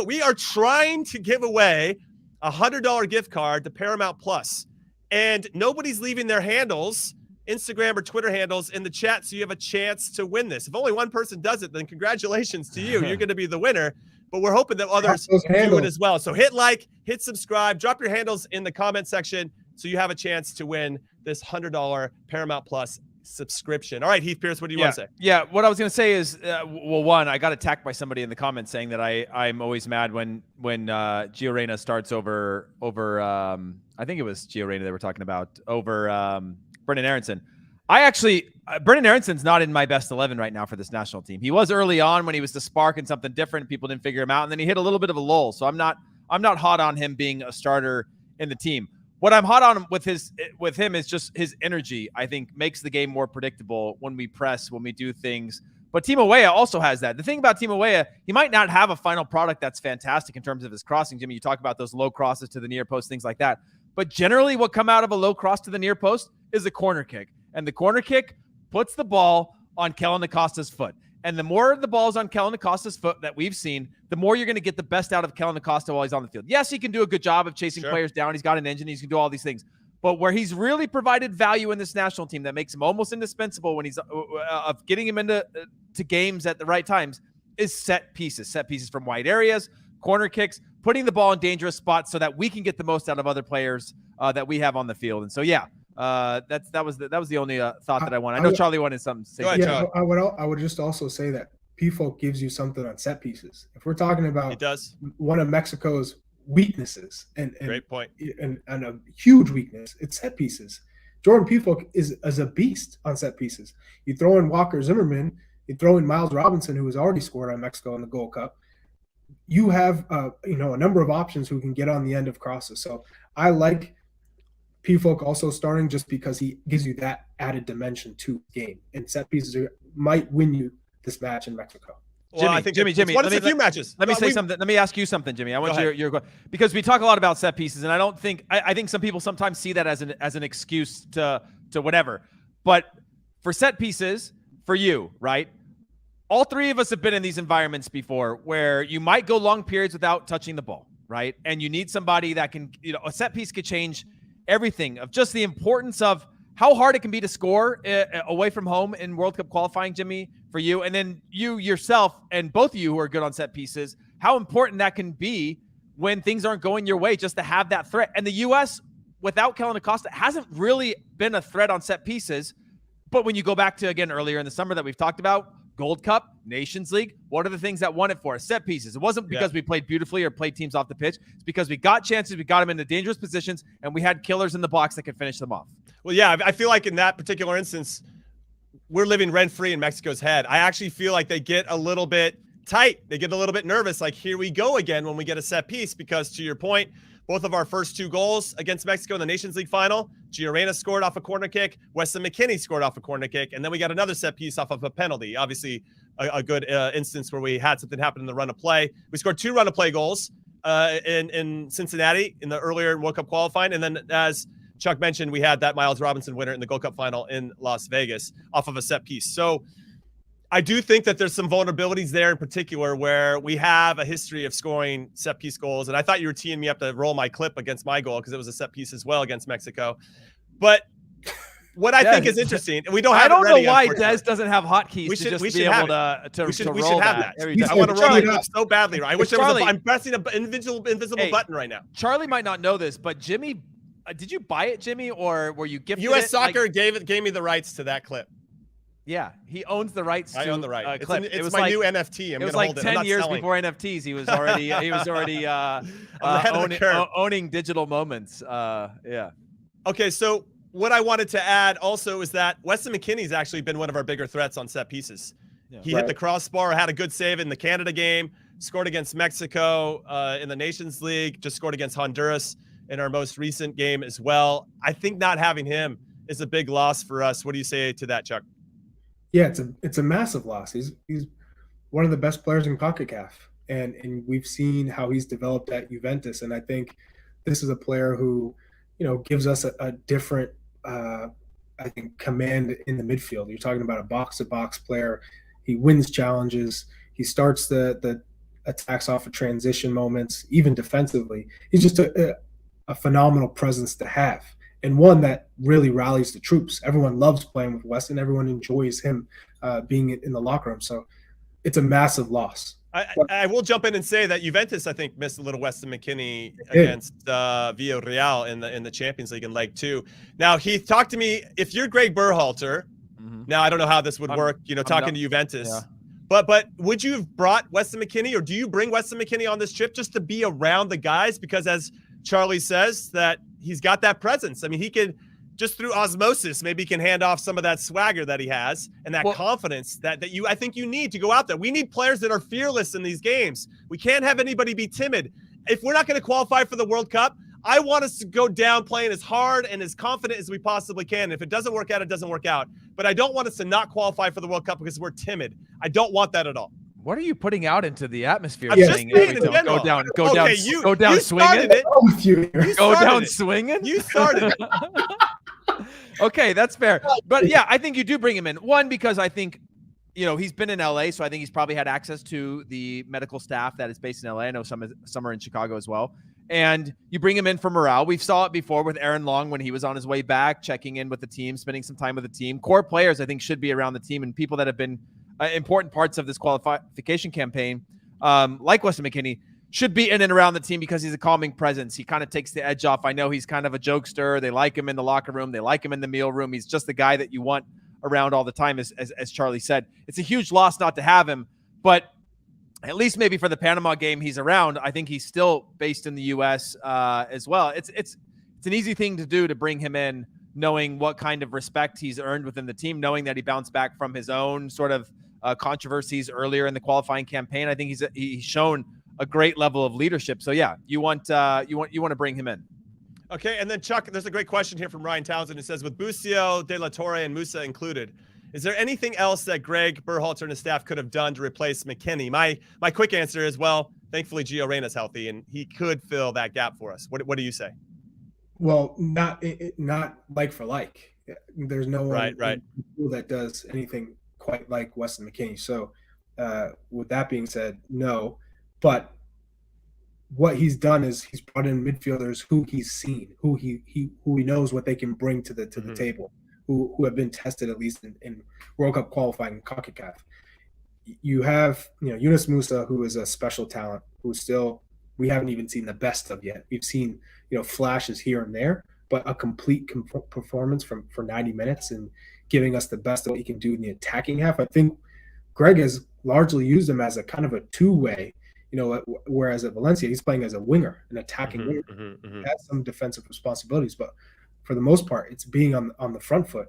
away a $100 gift card to Paramount Plus, and nobody's leaving their handles, Instagram or Twitter handles, in the chat, so you have a chance to win this. If only one person does it, then congratulations to you. You're going to be the winner, but we're hoping that others do it as well. So hit like, hit subscribe, drop your handles in the comment section so you have a chance to win this $100 Paramount Plus subscription. All right, Heath, Pearce, what do you want to say?
Yeah, what I was going to say is, one, I got attacked by somebody in the comments saying that I'm always mad when Gio Reyna starts over I think it was Gio Reyna they were talking about, over Brendan Aronson. Brendan Aronson's not in my best 11 right now for this national team. He was early on when he was the spark and something different. People didn't figure him out, and then he hit a little bit of a lull. So I'm not hot on him being a starter in the team. What I'm hot on with him is just his energy. I think makes the game more predictable when we press, when we do things. But Timo Weah also has that. The thing about Timo Weah, he might not have a final product that's fantastic in terms of his crossing. Jimmy, you talk about those low crosses to the near post, things like that. But generally what come out of a low cross to the near post is a corner kick. And the corner kick puts the ball on Kellen Acosta's foot. And the more the ball's on Kellen Acosta's foot that we've seen, the more you're going to get the best out of Kellen Acosta while he's on the field. Yes, he can do a good job of chasing players down. He's got an engine. He can do all these things. But where he's really provided value in this national team that makes him almost indispensable when he's of getting him into games at the right times is set pieces from wide areas, corner kicks, putting the ball in dangerous spots so that we can get the most out of other players that we have on the field. And so, that was the only thought that I wanted. I know Charlie wanted something to say.
Go ahead, Charlie.
I would just also say that Pefok gives you something on set pieces. If we're talking about
it does.
One of Mexico's weaknesses and
great point
and a huge weakness, it's set pieces. Jordan Pefok is a beast on set pieces. You throw in Walker Zimmerman, you throw in Miles Robinson, who has already scored on Mexico in the Gold Cup. You have a number of options who can get on the end of crosses. So I like Pefok also starting just because he gives you that added dimension to the game. And set pieces might win you this match in Mexico.
Well, I think Jimmy.
Let me,
a few matches.
Let me say something. Let me ask you something, Jimmy. I want your because we talk a lot about set pieces, and I think some people sometimes see that as an excuse to whatever. But for set pieces, for you, right? All three of us have been in these environments before where you might go long periods without touching the ball, right? And you need somebody that can, a set piece could change everything of just the importance of how hard it can be to score away from home in World Cup qualifying, Jimmy, for you. And then you yourself and both of you who are good on set pieces, how important that can be when things aren't going your way, just to have that threat. And the U.S., without Kellen Acosta, hasn't really been a threat on set pieces. But when you go back to, again, earlier in the summer that we've talked about, Gold Cup, Nations League, what are the things that won it for us? Set pieces. It wasn't because we played beautifully or played teams off the pitch. It's because we got chances, we got them into dangerous positions, and we had killers in the box that could finish them off.
Well, yeah, I feel like in that particular instance, we're living rent-free in Mexico's head. I actually feel like they get a little bit tight. They get a little bit nervous, like, here we go again when we get a set piece, because to your point, both of our first 2 goals against Mexico in the Nations League final, Gio Reyna scored off a corner kick, Weston McKinney scored off a corner kick, and then we got another set piece off of a penalty. Obviously, a good instance where we had something happen in the run of play. We scored 2 run of play goals in Cincinnati in the earlier World Cup qualifying, and then as Chuck mentioned, we had that Miles Robinson winner in the Gold Cup final in Las Vegas off of a set piece. So I do think that there's some vulnerabilities there in particular where we have a history of scoring set piece goals. And I thought you were teeing me up to roll my clip against my goal because it was a set piece as well against Mexico. But what I think is interesting, and we don't have
I don't
it ready,
know why Des doesn't have hotkeys
we should,
to just
we
be
should
able
have
to
we should
roll
have
that.
I want to roll that clip so badly. I wish there was I'm pressing an invisible button right now.
Charlie might not know this, but Jimmy, did you buy it, Jimmy, or were you gifted
U.S.
it?
Soccer gave me the rights to that clip.
Yeah, he owns the rights.
I own the right.
Clip.
It's my new NFT.
It was like 10 years before NFTs. He was already owning digital moments. Yeah.
Okay, so what I wanted to add also is that Weston McKinney's actually been one of our bigger threats on set pieces. Yeah. He hit the crossbar, had a good save in the Canada game, scored against Mexico in the Nations League, just scored against Honduras in our most recent game as well. I think not having him is a big loss for us. What do you say to that, Chuck?
Yeah, it's a massive loss. He's one of the best players in Concacaf, and we've seen how he's developed at Juventus. And I think this is a player who, gives us a different, I think, command in the midfield. You're talking about a box-to-box player. He wins challenges. He starts the attacks off of transition moments, even defensively. He's just a phenomenal presence to have. And one that really rallies the troops. Everyone loves playing with Weston. Everyone enjoys him being in the locker room. So it's a massive loss.
I will jump in and say that Juventus, I think, missed a little Weston McKinney against Villarreal in the Champions League in leg 2. Now, Heath, talk to me. If you're Gregg Berhalter, now I don't know how this would work, talking to Juventus. Yeah. But would you have brought Weston McKinney, or do you bring Weston McKinney on this trip just to be around the guys? Because as Charlie says, that he's got that presence. I mean, he could just through osmosis, maybe he can hand off some of that swagger that he has and that confidence that I think you need to go out there. We need players that are fearless in these games. We can't have anybody be timid. If we're not going to qualify for the World Cup, I want us to go down playing as hard and as confident as we possibly can. If it doesn't work out, it doesn't work out. But I don't want us to not qualify for the World Cup because we're timid. I don't want that at all.
What are you putting out into the atmosphere?
I'm just saying
go down swinging. Go down swinging.
You started it.
Okay, that's fair. But yeah, I think you do bring him in. One, because I think, he's been in LA, so I think he's probably had access to the medical staff that is based in LA. I know some are in Chicago as well. And you bring him in for morale. We've saw it before with Aaron Long when he was on his way back, checking in with the team, spending some time with the team. Core players, I think, should be around the team, and people that have been important parts of this qualification campaign, like Weston McKinney, should be in and around the team because he's a calming presence. He kind of takes the edge off. I know he's kind of a jokester. They like him in the locker room. They like him in the meal room. He's just the guy that you want around all the time, as Charlie said. It's a huge loss not to have him, but at least maybe for the Panama game he's around. I think he's still based in the U.S. As well. It's an easy thing to do to bring him in, knowing what kind of respect he's earned within the team, knowing that he bounced back from his own sort of controversies earlier in the qualifying campaign. I think he's shown a great level of leadership. So yeah, you want to bring him in.
Okay, and then Chuck, there's a great question here from Ryan Townsend. It says, with Bucio, De La Torre, and Musa included, is there anything else that Gregg Berhalter and his staff could have done to replace McKinney? My quick answer is, well, thankfully Gio Reyna's healthy and he could fill that gap for us. What do you say?
Well, not like for like. There's no one that does anything quite like Weston McKinney. So with that being said, no. But what he's done is he's brought in midfielders who he's seen, who he knows what they can bring to the table, who have been tested at least in World Cup qualifying in Concacaf. You have Yunus Musa, who is a special talent, who's still we haven't even seen the best of yet. We've seen, flashes here and there, but a complete performance for 90 minutes and giving us the best of what he can do in the attacking half. I think Gregg has largely used him as a kind of a two-way, whereas at Valencia, he's playing as a winger, an attacking winger. He has some defensive responsibilities, but for the most part, it's being on the front foot.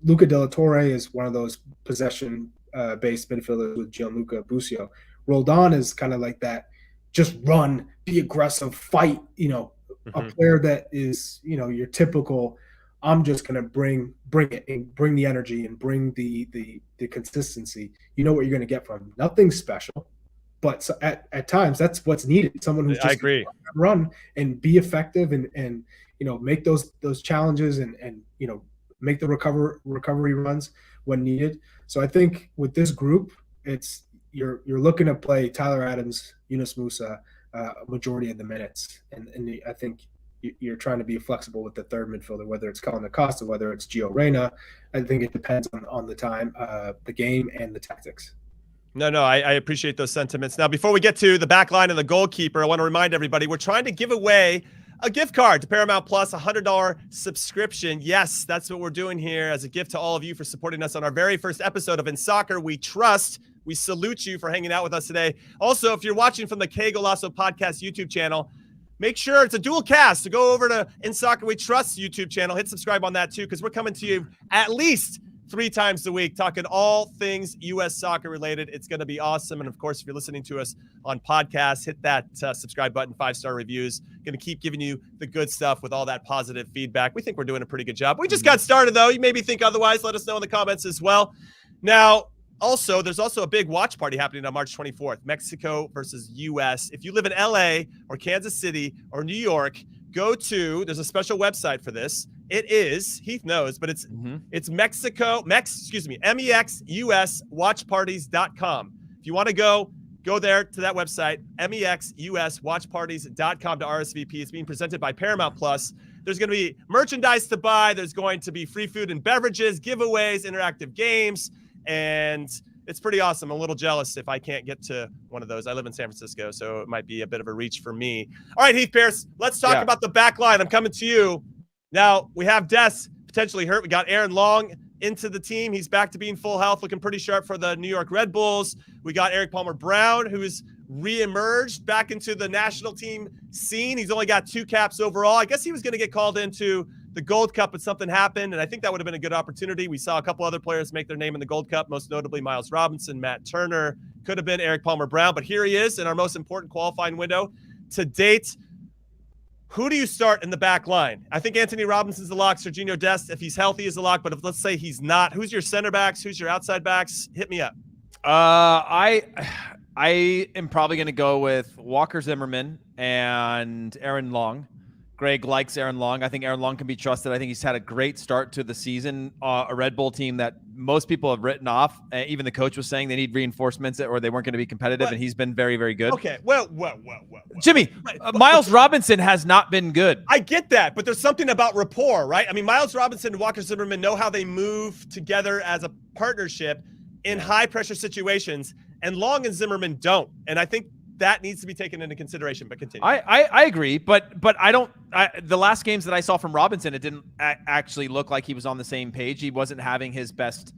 Luca De La Torre is one of those possession-based midfielders with Gianluca Busio. Roldan is kind of like that, just run, be aggressive, fight, a player that is, your typical, I'm just going to bring it and bring the energy and bring the consistency. You know what you're going to get from him. Nothing special, but at times that's what's needed. Someone who's just run and be effective and make those challenges and make the recovery runs when needed. So I think with this group, it's you're looking to play Tyler Adams, Yunus Musa, a majority of the minutes, and I think you're trying to be flexible with the third midfielder, whether it's Colin Acosta, whether it's Gio Reyna. I think it depends on the time, the game, and the tactics.
No, I appreciate those sentiments. Now, before we get to the back line and the goalkeeper, I want to remind everybody we're trying to give away a gift card to Paramount Plus, $100 subscription. Yes, that's what we're doing here as a gift to all of you for supporting us on our very first episode of In Soccer We Trust. We salute you for hanging out with us today. Also, if you're watching from the Que Golazo Podcast YouTube channel, make sure it's a dual cast. So go over to In Soccer We Trust YouTube channel. Hit subscribe on that too, because we're coming to you at least 3 times a week, talking all things U.S. soccer related. It's going to be awesome. And of course, if you're listening to us on podcasts, hit that subscribe button, 5-star reviews. Going to keep giving you the good stuff with all that positive feedback. We think we're doing a pretty good job. We just got started, though. You maybe think otherwise. Let us know in the comments as well. Now, there's also a big watch party happening on March 24th, Mexico versus U.S. If you live in L.A. or Kansas City or New York, there's a special website for this. It is, Heath knows, but it's MEXUSWatchparties.com. If you want to go there to that website, MEXUSWatchparties.com to RSVP. It's being presented by Paramount Plus. There's going to be merchandise to buy. There's going to be free food and beverages, giveaways, interactive games, and it's pretty awesome. I'm a little jealous if I can't get to one of those. I live in San Francisco, so it might be a bit of a reach for me. All right, Heath Pearce, let's talk about the back line. I'm coming to you. Now, we have Dest potentially hurt. We got Aaron Long into the team. He's back to being full health, looking pretty sharp for the New York Red Bulls. We got Eric Palmer-Brown, who is reemerged back into the national team scene. He's only got 2 caps overall. I guess he was going to get called into the Gold Cup, but something happened, and I think that would have been a good opportunity. We saw a couple other players make their name in the Gold Cup, most notably Miles Robinson, Matt Turner. Could have been Eric Palmer-Brown, but here he is in our most important qualifying window to date. Who do you start in the back line? I think Anthony Robinson's the lock. Sergiño Dest, if he's healthy, is the lock. But if let's say he's not, who's your center backs? Who's your outside backs? Hit me up.
I am probably going to go with Walker Zimmerman and Aaron Long. Gregg likes Aaron Long. I think Aaron Long can be trusted. I think he's had a great start to the season. A Red Bull team that most people have written off. Even the coach was saying they need reinforcements or they weren't going to be competitive, and he's been very, very good.
Okay, well.
Jimmy, Miles Robinson has not been good.
I get that, but there's something about rapport, right? I mean, Miles Robinson and Walker Zimmerman know how they move together as a partnership in high-pressure situations, and Long and Zimmerman don't. And I think that needs to be taken into consideration, but continue.
I agree, but I don't. The last games that I saw from Robinson, it didn't actually look like he was on the same page. He wasn't having his best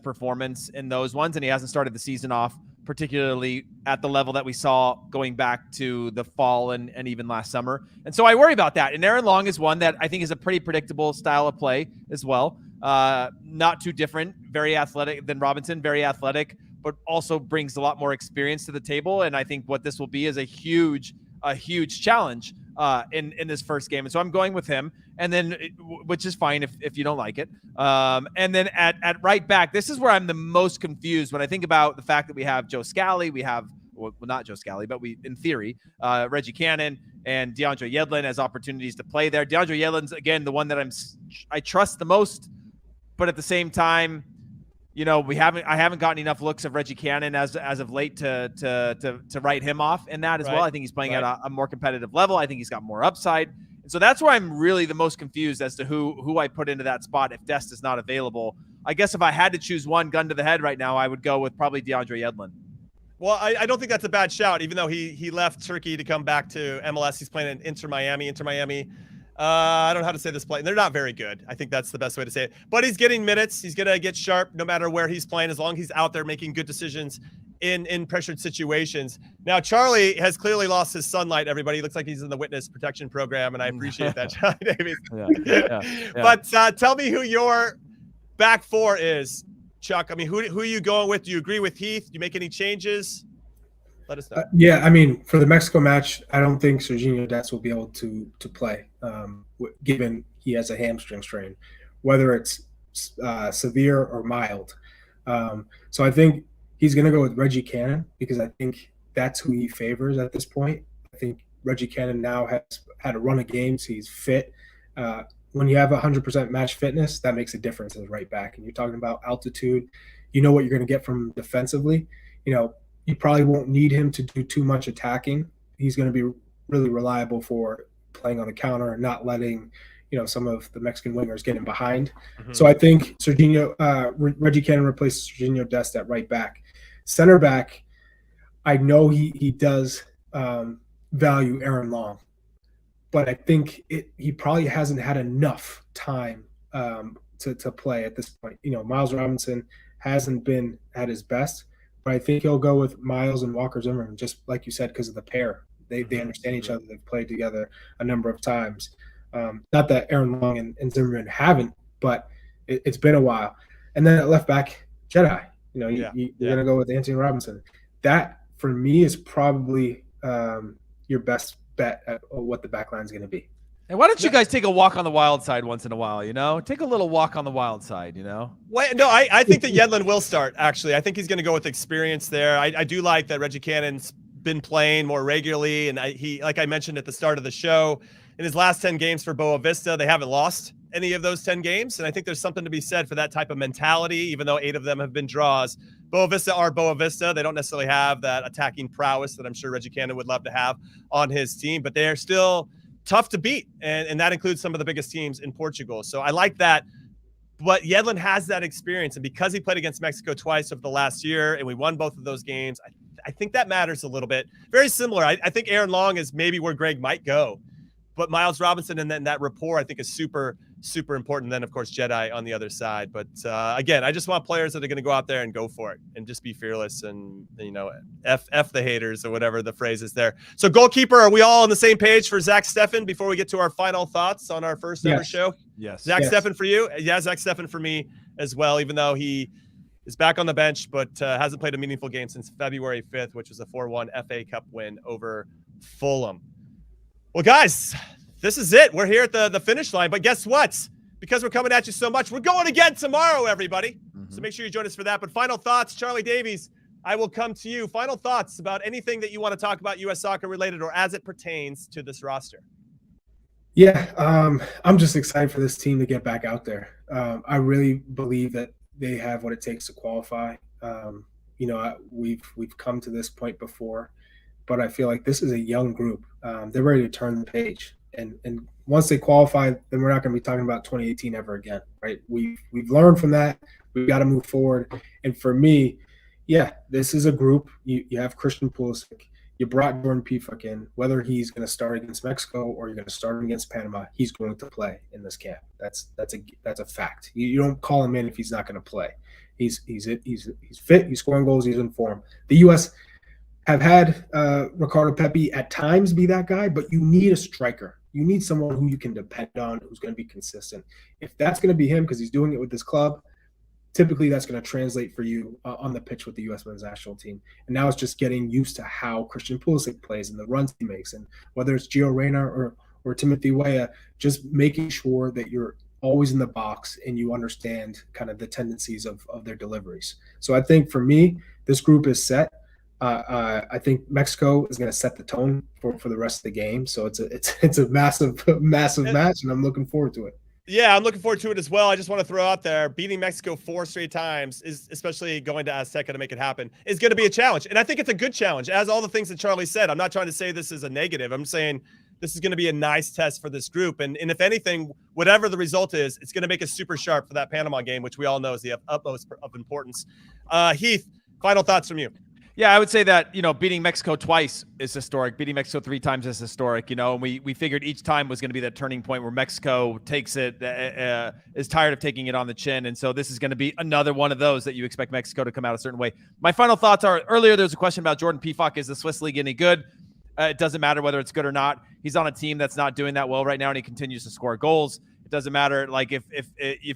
performance in those ones, and he hasn't started the season off particularly at the level that we saw going back to the fall and even last summer. And so I worry about that. And Aaron Long is one that I think is a pretty predictable style of play as well. Not too different, very athletic than Robinson, very athletic, but also brings a lot more experience to the table. And I think what this will be is a huge challenge in this first game. And so I'm going with him, and then which is fine if you don't like it. And then at right back, this is where I'm the most confused when I think about the fact that we have Joe Scally, we have not Joe Scally, but we in theory Reggie Cannon and DeAndre Yedlin as opportunities to play there. DeAndre Yedlin's again the one that I trust the most, but at the same time, I haven't gotten enough looks of Reggie Cannon as of late to write him off in that as well. I think he's playing at a more competitive level. I think he's got more upside. And so that's where I'm really the most confused as to who I put into that spot if Dest is not available. I guess if I had to choose one gun to the head right now, I would go with probably DeAndre Yedlin.
Well, I don't think that's a bad shout, even though he left Turkey to come back to MLS. He's playing in Inter Miami. I don't know how to say this play. They're not very good. I think that's the best way to say it. But he's getting minutes. He's going to get sharp no matter where he's playing, as long as he's out there making good decisions in pressured situations. Now, Charlie has clearly lost his sunlight, everybody. He looks like he's in the witness protection program, and I appreciate that, Charlie Davies. Yeah. But tell me who your back four is, Chuck. I mean, who are you going with? Do you agree with Heath? Do you make any changes? Let us know.
Yeah, I mean, for the Mexico match, I don't think Sergiño Dest will be able to play, given he has a hamstring strain, whether it's severe or mild. So I think he's going to go with Reggie Cannon, because I think that's who he favors at this point. I think Reggie Cannon now has had a run of games. He's fit. When you have 100% match fitness, that makes a difference as right back. And you're talking about altitude. You know what you're going to get from him defensively. You probably won't need him to do too much attacking. He's going to be really reliable for playing on the counter and not letting, some of the Mexican wingers get him behind. Mm-hmm. So I think Reggie Cannon replaces Sergiño Dest at right back. Center back, I know he does value Aaron Long, but I think he probably hasn't had enough time to play at this point. Miles Robinson hasn't been at his best, but I think he'll go with Miles and Walker Zimmerman, just like you said, because of the pair. They understand each other. They've played together a number of times. Not that Aaron Long and Zimmerman haven't, but it's been a while. And then at left back, Jedi. You're going to go with Anthony Robinson. That, for me, is probably your best bet at what the back line is going to be.
And why don't you guys take a walk on the wild side once in a while, Take a little walk on the wild side,
Wait, no, I think that Yedlin will start, actually. I think he's going to go with experience there. I do like that Reggie Cannon's been playing more regularly, and he, like I mentioned at the start of the show, in his last 10 games for Boa Vista, they haven't lost any of those 10 games, and I think there's something to be said for that type of mentality, even though 8 of them have been draws. Boa Vista are Boa Vista. They don't necessarily have that attacking prowess that I'm sure Reggie Cannon would love to have on his team, but they are still tough to beat, and that includes some of the biggest teams in Portugal. So I like that. But Yedlin has that experience, and because he played against Mexico twice over the last year, and we won both of those games, I think that matters a little bit. Very similar. I think Aaron Long is maybe where Gregg might go, but Miles Robinson and then that rapport I think is super, super important. And then, of course, Jedi on the other side. But again, I just want players that are going to go out there and go for it and just be fearless and, F the haters or whatever the phrase is there. So goalkeeper, are we all on the same page for Zach Steffen before we get to our final thoughts on our first ever show?
Yes.
Zach Steffen for you? Yeah, Zach Steffen for me as well, even though he is back on the bench, but hasn't played a meaningful game since February 5th, which was a 4-1 FA Cup win over Fulham. Well, guys, this is it. We're here at the finish line. But guess what? Because we're coming at you so much, we're going again tomorrow, everybody. So make sure you join us for that. But final thoughts, Charlie Davies, I will come to you. Final thoughts about anything that you want to talk about U.S. soccer related or as it pertains to this roster.
Yeah, I'm just excited for this team to get back out there. I really believe that they have what it takes to qualify. We've come to this point before, but I feel like this is a young group. They're ready to turn the page, and once they qualify, then we're not going to be talking about 2018 ever again, right? We've learned from that. We've got to move forward. And for me, this is a group. You have Christian Pulisic. You brought Jordan Pefok in. Whether he's going to start against Mexico or you're going to start him against Panama, he's going to play in this camp. That's a fact. You don't call him in if he's not going to play. He's fit. He's scoring goals. He's in form. The U.S. have had Ricardo Pepi at times be that guy, but you need a striker. You need someone who you can depend on, who's going to be consistent. If that's going to be him because he's doing it with this club, typically that's going to translate for you on the pitch with the U.S. men's national team. And now it's just getting used to how Christian Pulisic plays and the runs he makes. And whether it's Gio Reyna or Timothy Weah, just making sure that you're always in the box and you understand kind of the tendencies of their deliveries. So I think for me, this group is set. I think Mexico is going to set the tone for the rest of the game. So it's a massive match, and I'm looking forward to it.
Yeah, I'm looking forward to it as well. I just want to throw out there, beating Mexico 4 straight times, is especially going to Azteca to make it happen, is going to be a challenge. And I think it's a good challenge. As all the things that Charlie said, I'm not trying to say this is a negative. I'm saying this is going to be a nice test for this group. And if anything, whatever the result is, it's going to make us super sharp for that Panama game, which we all know is the utmost of importance. Heath, final thoughts from you.
Yeah, I would say that, beating Mexico twice is historic. Beating Mexico 3 times is historic, and we figured each time was going to be that turning point where Mexico takes it, is tired of taking it on the chin. And so this is going to be another one of those that you expect Mexico to come out a certain way. My final thoughts are, earlier there was a question about Jordan Pefok. Is the Swiss League any good? It doesn't matter whether it's good or not. He's on a team that's not doing that well right now, and he continues to score goals. It doesn't matter. Like if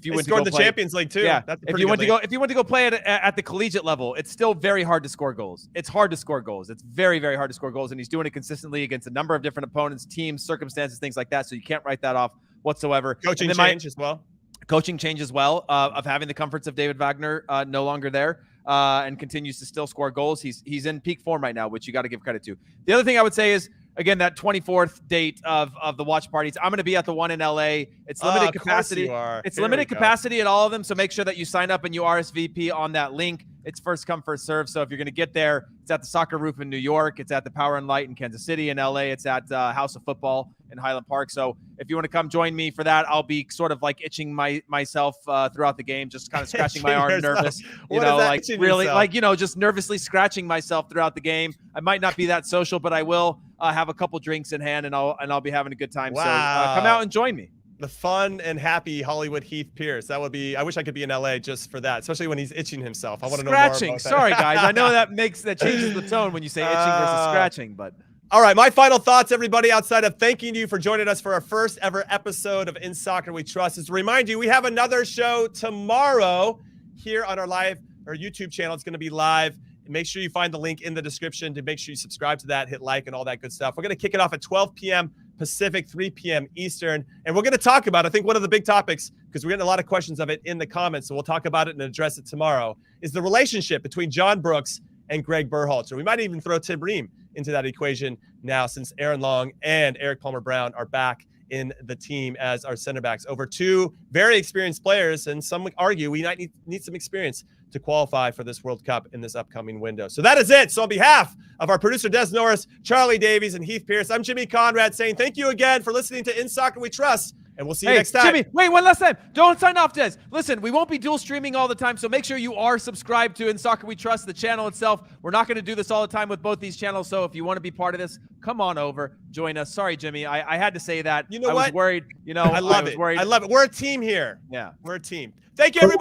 you went to go
the
play,
Champions League too.
Yeah.
That's
if you went to go play at the collegiate level, it's still very hard to score goals. It's hard to score goals. It's very, very hard to score goals, and he's doing it consistently against a number of different opponents, teams, circumstances, things like that. So you can't write that off whatsoever.
Coaching change as well.
Coaching change as well, of having the comforts of David Wagner no longer there, and continues to still score goals. He's in peak form right now, which you got to give credit to. The other thing I would say is, again, that 24th date of the watch parties. I'm going to be at the one in LA. It's limited capacity. It's limited capacity at all of them. So make sure that you sign up and you RSVP on that link. It's first come, first serve. So if you're going to get there, it's at the Soccer Roof in New York. It's at the Power and Light in Kansas City. In LA, it's at House of Football in Highland Park. So if you want to come join me for that, I'll be sort of like itching myself throughout the game, just kind of scratching my arm, nervous. Like really, yourself? Just nervously scratching myself throughout the game. I might not be that social, but I will have a couple drinks in hand, and I'll be having a good time. Wow. So come out and join me.
The fun and happy Hollywood Heath Pearce. That would be. I wish I could be in LA just for that, especially when he's itching himself. I want to know more about that.
Sorry, guys. I know that changes the tone when you say itching versus scratching, but.
All right, my final thoughts, everybody, outside of thanking you for joining us for our first ever episode of In Soccer We Trust, is to remind you we have another show tomorrow here on our YouTube channel. It's going to be live. Make sure you find the link in the description to make sure you subscribe to that, hit like, and all that good stuff. We're going to kick it off at 12 p.m. Pacific, 3 p.m. Eastern. And we're going to talk about, I think one of the big topics, because we're getting a lot of questions of it in the comments, so we'll talk about it and address it tomorrow, is the relationship between John Brooks and Gregg Berhalter. We might even throw Tim Ream into that equation now, since Aaron Long and Eric Palmer-Brown are back in the team as our center backs. Over 2 very experienced players, and some would argue we might need some experience to qualify for this World Cup in this upcoming window. So that is it. So on behalf of our producer, Des Norris, Charlie Davies, and Heath Pearce, I'm Jimmy Conrad saying thank you again for listening to In Soccer We Trust, and we'll see you next time.
Jimmy, wait, one last time. Don't sign off, Des. Listen, we won't be dual streaming all the time, so make sure you are subscribed to In Soccer We Trust, the channel itself. We're not going to do this all the time with both these channels, so if you want to be part of this, come on over, join us. Sorry, Jimmy, I had to say that.
You know
I
what?
was worried.
I love it. I love it. We're a team here.
Yeah.
We're a team. Thank you, everybody.